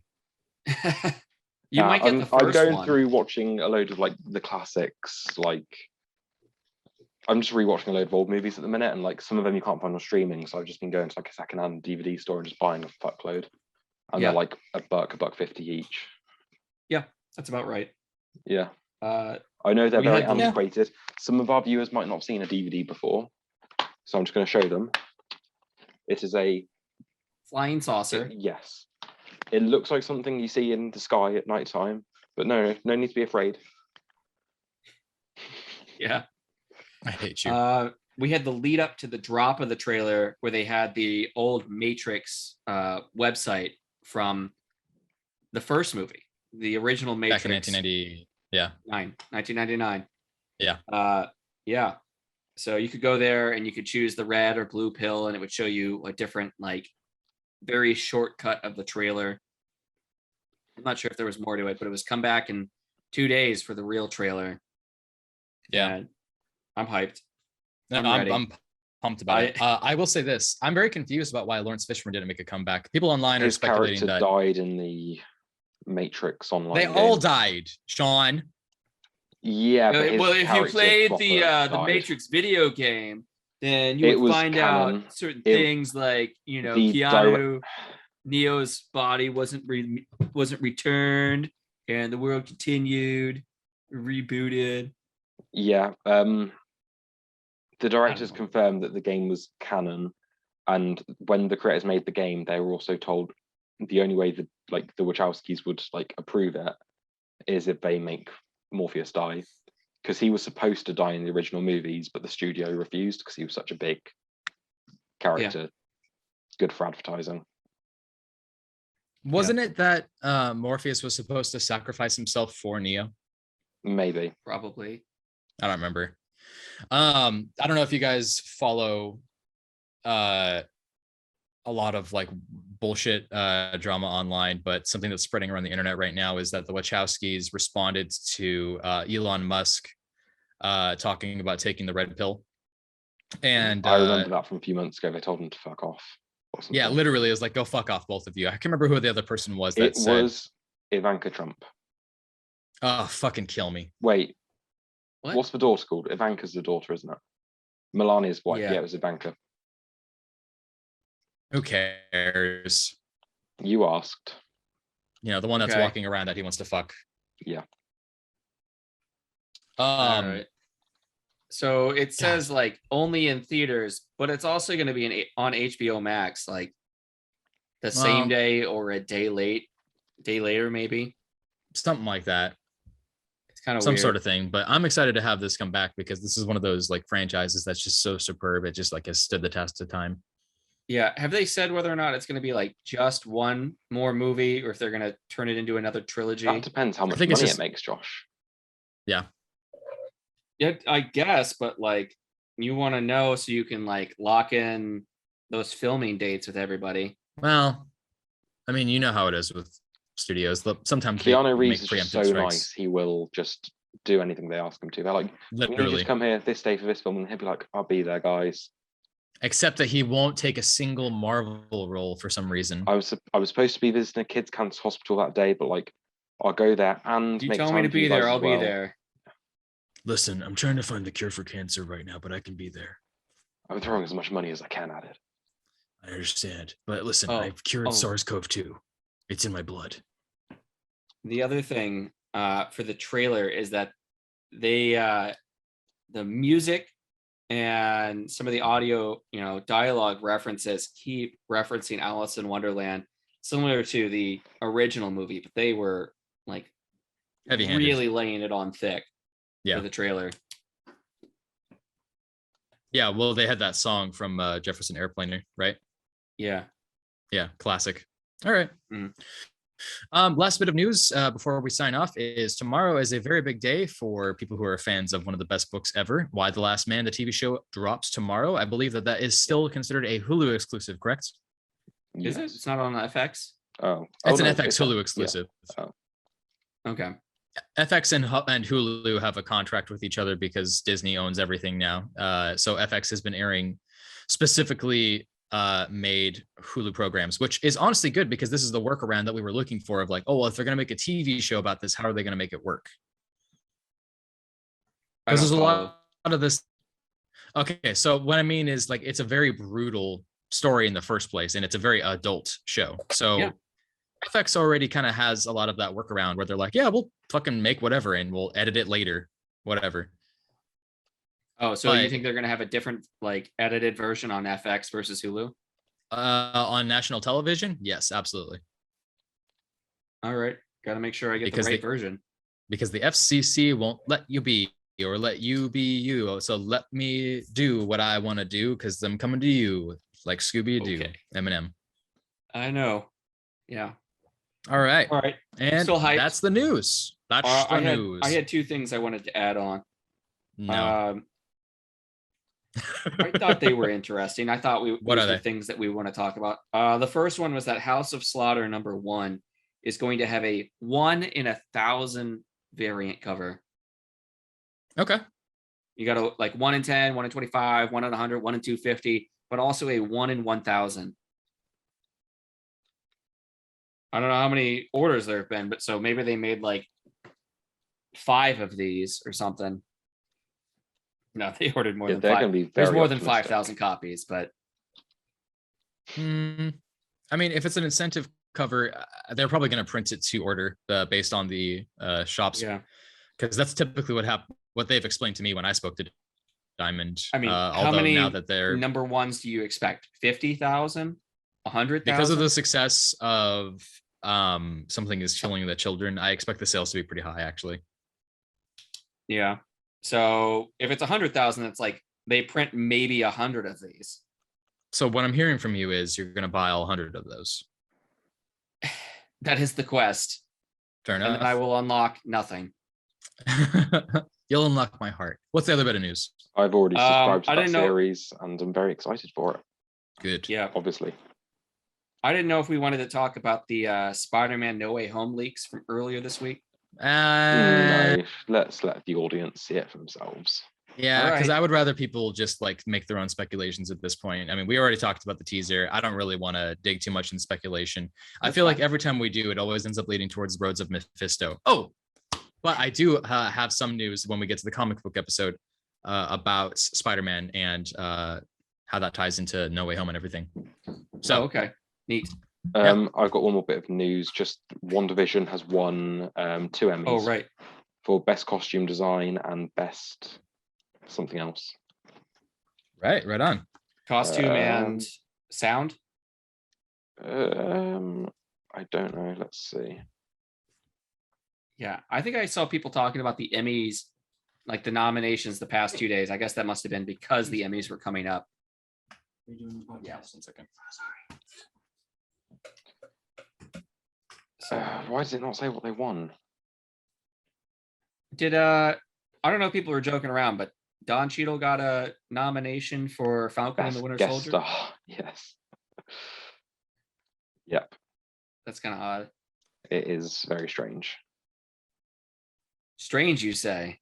Speaker 3: You might get the first
Speaker 2: I'm going
Speaker 3: one.
Speaker 2: through watching a load of like the classics. Like, I'm just rewatching a load of old movies at the minute, and like some of them you can't find on streaming. So I've just been going to like a secondhand DVD store and just buying a fuckload, and they're like $1.50 each.
Speaker 3: Yeah, that's about right.
Speaker 2: Yeah. I know they're very antiquated.
Speaker 3: Yeah.
Speaker 2: Some of our viewers might not have seen a DVD before, so I'm just going to show them. It is a
Speaker 3: flying saucer.
Speaker 2: Yes. It looks like something you see in the sky at night time, but no need to be afraid.
Speaker 3: Yeah.
Speaker 1: I hate you.
Speaker 3: We had the lead up to the drop of the trailer where they had the old Matrix website from the first movie, the original Matrix.
Speaker 1: Back in 1990. Yeah.
Speaker 3: 1999.
Speaker 1: Yeah.
Speaker 3: Yeah. So you could go there and you could choose the red or blue pill, and it would show you a different, like, very short cut of the trailer. I'm not sure if there was more to it, but it was come back in 2 days for the real trailer.
Speaker 1: Yeah.
Speaker 3: And I'm hyped.
Speaker 1: I'm pumped about it. I will say this. I'm very confused about why Lawrence Fishburne didn't make a comeback. People online are speculating that
Speaker 2: died in the Matrix Online.
Speaker 1: They all died, Sean.
Speaker 2: Yeah.
Speaker 3: Well, if you played the Matrix video game, then you would find out certain things like, Neo's body wasn't returned, and the world continued, rebooted.
Speaker 2: Yeah. The directors confirmed that the game was canon, and when the creators made the game, they were also told the only way that the Wachowskis would approve it is if they make Morpheus die, because he was supposed to die in the original movies, but the studio refused because he was such a big character. Yeah. Good for advertising.
Speaker 1: Wasn't it that Morpheus was supposed to sacrifice himself for Neo?
Speaker 2: Maybe.
Speaker 3: Probably.
Speaker 1: I don't remember. I don't know if you guys follow a lot of bullshit drama online, but something that's spreading around the internet right now is that the Wachowskis responded to Elon Musk talking about taking the red pill. And
Speaker 2: I remember that from a few months ago. They told him to fuck off.
Speaker 1: Yeah, literally, it was like, go fuck off, both of you. I can't remember who the other person was.
Speaker 2: It was Ivanka Trump.
Speaker 1: Oh, fucking kill me.
Speaker 2: Wait, what's the daughter called? Ivanka's the daughter, isn't it? Melania's wife. Yeah, it was Ivanka.
Speaker 1: Who cares?
Speaker 2: You asked.
Speaker 1: You know, the one that's walking around that he wants to fuck.
Speaker 2: Yeah.
Speaker 3: All right. So it says like only in theaters, but it's also going to be on HBO Max, like the same day or a day later, maybe
Speaker 1: something like that.
Speaker 3: It's kind of
Speaker 1: some
Speaker 3: weird.
Speaker 1: Sort of thing. But I'm excited to have this come back because this is one of those like franchises that's just so superb. It just like has stood the test of time.
Speaker 3: Yeah. Have they said whether or not it's going to be like just one more movie or if they're going to turn it into another trilogy?
Speaker 2: That depends how much money it makes, Josh.
Speaker 1: Yeah.
Speaker 3: Yeah, I guess, but like you want to know so you can like lock in those filming dates with everybody.
Speaker 1: Well, I mean, you know how it is with studios. Sometimes
Speaker 2: Keanu Reeves is just so nice. He will just do anything they ask him to. They're like, literally, you just come here this day for this film, and he'll be like, I'll be there, guys.
Speaker 1: Except that he won't take a single Marvel role for some reason.
Speaker 2: I was supposed to be visiting a kids' cancer hospital that day, but like, I'll go there and
Speaker 3: you tell me to be there. I'll be there.
Speaker 1: Listen, I'm trying to find the cure for cancer right now, but I can be there.
Speaker 2: I'm throwing as much money as I can at it.
Speaker 1: I understand. But listen, I've cured SARS-CoV-2. It's in my blood.
Speaker 3: The other thing for the trailer is that they the music and some of the audio, dialogue references keep referencing Alice in Wonderland, similar to the original movie, but they were like
Speaker 1: heavy-handed,
Speaker 3: really laying it on thick. For the trailer.
Speaker 1: Yeah, well, they had that song from Jefferson Airplaner, right?
Speaker 3: Yeah,
Speaker 1: classic. All right. Last bit of news before we sign off is tomorrow is a very big day for people who are fans of one of the best books ever. Why the Last Man, the TV show, drops tomorrow. I believe that is still considered a Hulu exclusive, correct?
Speaker 3: Is it? It's not on FX?
Speaker 1: It's an FX Hulu exclusive.
Speaker 2: Yeah.
Speaker 3: Okay.
Speaker 1: FX and Hulu have a contract with each other because Disney owns everything now. So FX has been airing specifically made Hulu programs, which is honestly good because this is the workaround that we were looking for of like, oh, well, if they're going to make a TV show about this, how are they going to make it work? Because there's a lot of this. Okay, so what I mean is like it's a very brutal story in the first place, and it's a very adult show. So FX already kind of has a lot of that workaround where they're like, yeah, we'll fucking make whatever and we'll edit it later, whatever.
Speaker 3: Oh, so you think they're going to have a different like edited version on FX versus Hulu?
Speaker 1: On national television? Yes, absolutely.
Speaker 3: All right. Got to make sure I get the right version.
Speaker 1: Because the FCC won't let you be or let you be you. So let me do what I want to do because I'm coming to you like Scooby-Doo, Eminem.
Speaker 3: I know. Yeah.
Speaker 1: All right. And that's the news. That's the news.
Speaker 3: I had two things I wanted to add on.
Speaker 1: No.
Speaker 3: I thought they were interesting. I thought what are the things that we want to talk about. The first one was that House of Slaughter #1 is going to have a 1 in 1,000 variant cover.
Speaker 1: Okay.
Speaker 3: You got a like 1 in 10, 1 in 25, 1 in 100, 1 in 250, but also a 1 in 1,000. I don't know how many orders there have been, but so maybe they made like 5 of these or something. No, they ordered more than 5. There's more than 5,000 copies, but
Speaker 1: I mean, if it's an incentive cover, they're probably going to print it to order based on the shops.
Speaker 3: Yeah,
Speaker 1: because that's typically what they've explained to me when I spoke to Diamond.
Speaker 3: I mean, how many now that they're #1s do you expect? 50,000, 100,000?
Speaker 1: Because of the success of Something Is Killing the Children, I expect the sales to be pretty high, actually.
Speaker 3: Yeah. So if it's 100,000, it's like they print maybe 100 of these.
Speaker 1: So what I'm hearing from you is you're going to buy all 100 of those.
Speaker 3: That is the quest.
Speaker 1: Fair enough.
Speaker 3: And then I will unlock nothing.
Speaker 1: You'll unlock my heart. What's the other bit of news?
Speaker 2: I've already subscribed to that series and I'm very excited for it.
Speaker 1: Good.
Speaker 3: Yeah.
Speaker 2: Obviously.
Speaker 3: I didn't know if we wanted to talk about the Spider-Man No Way Home leaks from earlier this week.
Speaker 2: No, let's let the audience see it for themselves.
Speaker 1: Yeah, because I would rather people just like make their own speculations at this point. I mean, we already talked about the teaser. I don't really want to dig too much in speculation. I feel like every time we do, it always ends up leading towards the roads of Mephisto. Oh, but I do have some news when we get to the comic book episode about Spider-Man and how that ties into No Way Home and everything. So
Speaker 3: okay, neat.
Speaker 2: I've got one more bit of news. Just WandaVision has won 2 Emmys.
Speaker 3: Oh, right.
Speaker 2: For best costume design and best something else.
Speaker 1: Right on.
Speaker 3: Costume and sound.
Speaker 2: I don't know. Let's see.
Speaker 3: Yeah, I think I saw people talking about the Emmys, like the nominations the past 2 days. I guess that must have been because the Emmys were coming up.
Speaker 1: Yeah, just 1 second.
Speaker 2: Why does it not say what they won?
Speaker 3: I don't know if people were joking around, but Don Cheadle got a nomination for Falcon and the Winter Soldier.
Speaker 2: Star. Yes. Yep.
Speaker 3: That's kind of odd.
Speaker 2: It is very strange.
Speaker 3: Strange, you say?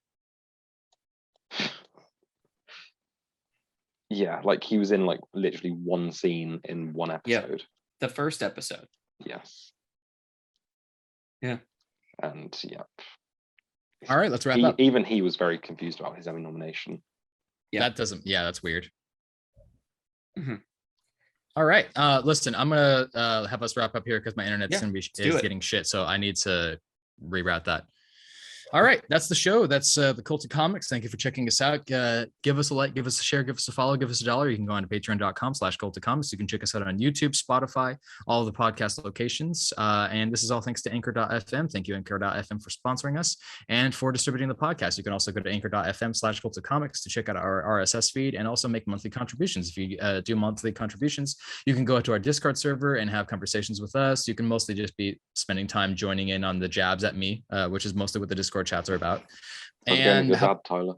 Speaker 2: Yeah, like he was in like literally one scene in one episode.
Speaker 3: Yep. The first episode.
Speaker 2: Yes.
Speaker 3: Yeah.
Speaker 2: And yeah.
Speaker 1: All right, let's wrap up.
Speaker 2: Even he was very confused about his Emmy nomination.
Speaker 1: Yeah, that's weird. Mm-hmm. All right, listen, I'm gonna have us wrap up here because my internet's gonna be getting shit, so I need to reroute that. All right, that's the show. That's the Cult of Comics. Thank you for checking us out. Give us a like, give us a share, give us a follow, give us $1. You can go on to patreon.com/Cult of Comics. You can check us out on YouTube, Spotify, all of the podcast locations. And this is all thanks to Anchor.fm. Thank you, Anchor.fm, for sponsoring us and for distributing the podcast. You can also go to Anchor.fm/Cult of Comics to check out our RSS feed and also make monthly contributions. If you do monthly contributions, you can go to our Discord server and have conversations with us. You can mostly just be spending time joining in on the jabs at me, which is mostly what the Discord chats are about. And
Speaker 2: Tyler,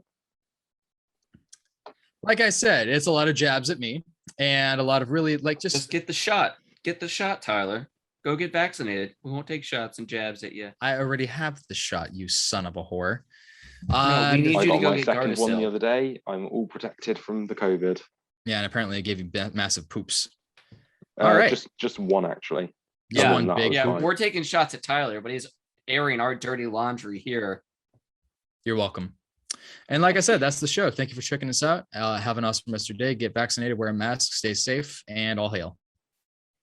Speaker 1: like I said, it's a lot of jabs at me and a lot of really like just
Speaker 3: get the shot, Tyler. Go get vaccinated. We won't take shots and jabs at you.
Speaker 1: I already have the shot, you son of a whore.
Speaker 3: No, we need you to go get
Speaker 2: second
Speaker 3: Gardasil.
Speaker 2: One the other day. I'm all protected from the COVID.
Speaker 1: Yeah, and apparently it gave you massive poops. All right,
Speaker 2: just one actually.
Speaker 3: Yeah, one big. Yeah, we're taking shots at Tyler, but he's airing our dirty laundry here.
Speaker 1: You're welcome. And like I said, that's the show. Thank you for checking us out. Have an awesome rest of your day. Get vaccinated, wear a mask, stay safe, and all hail.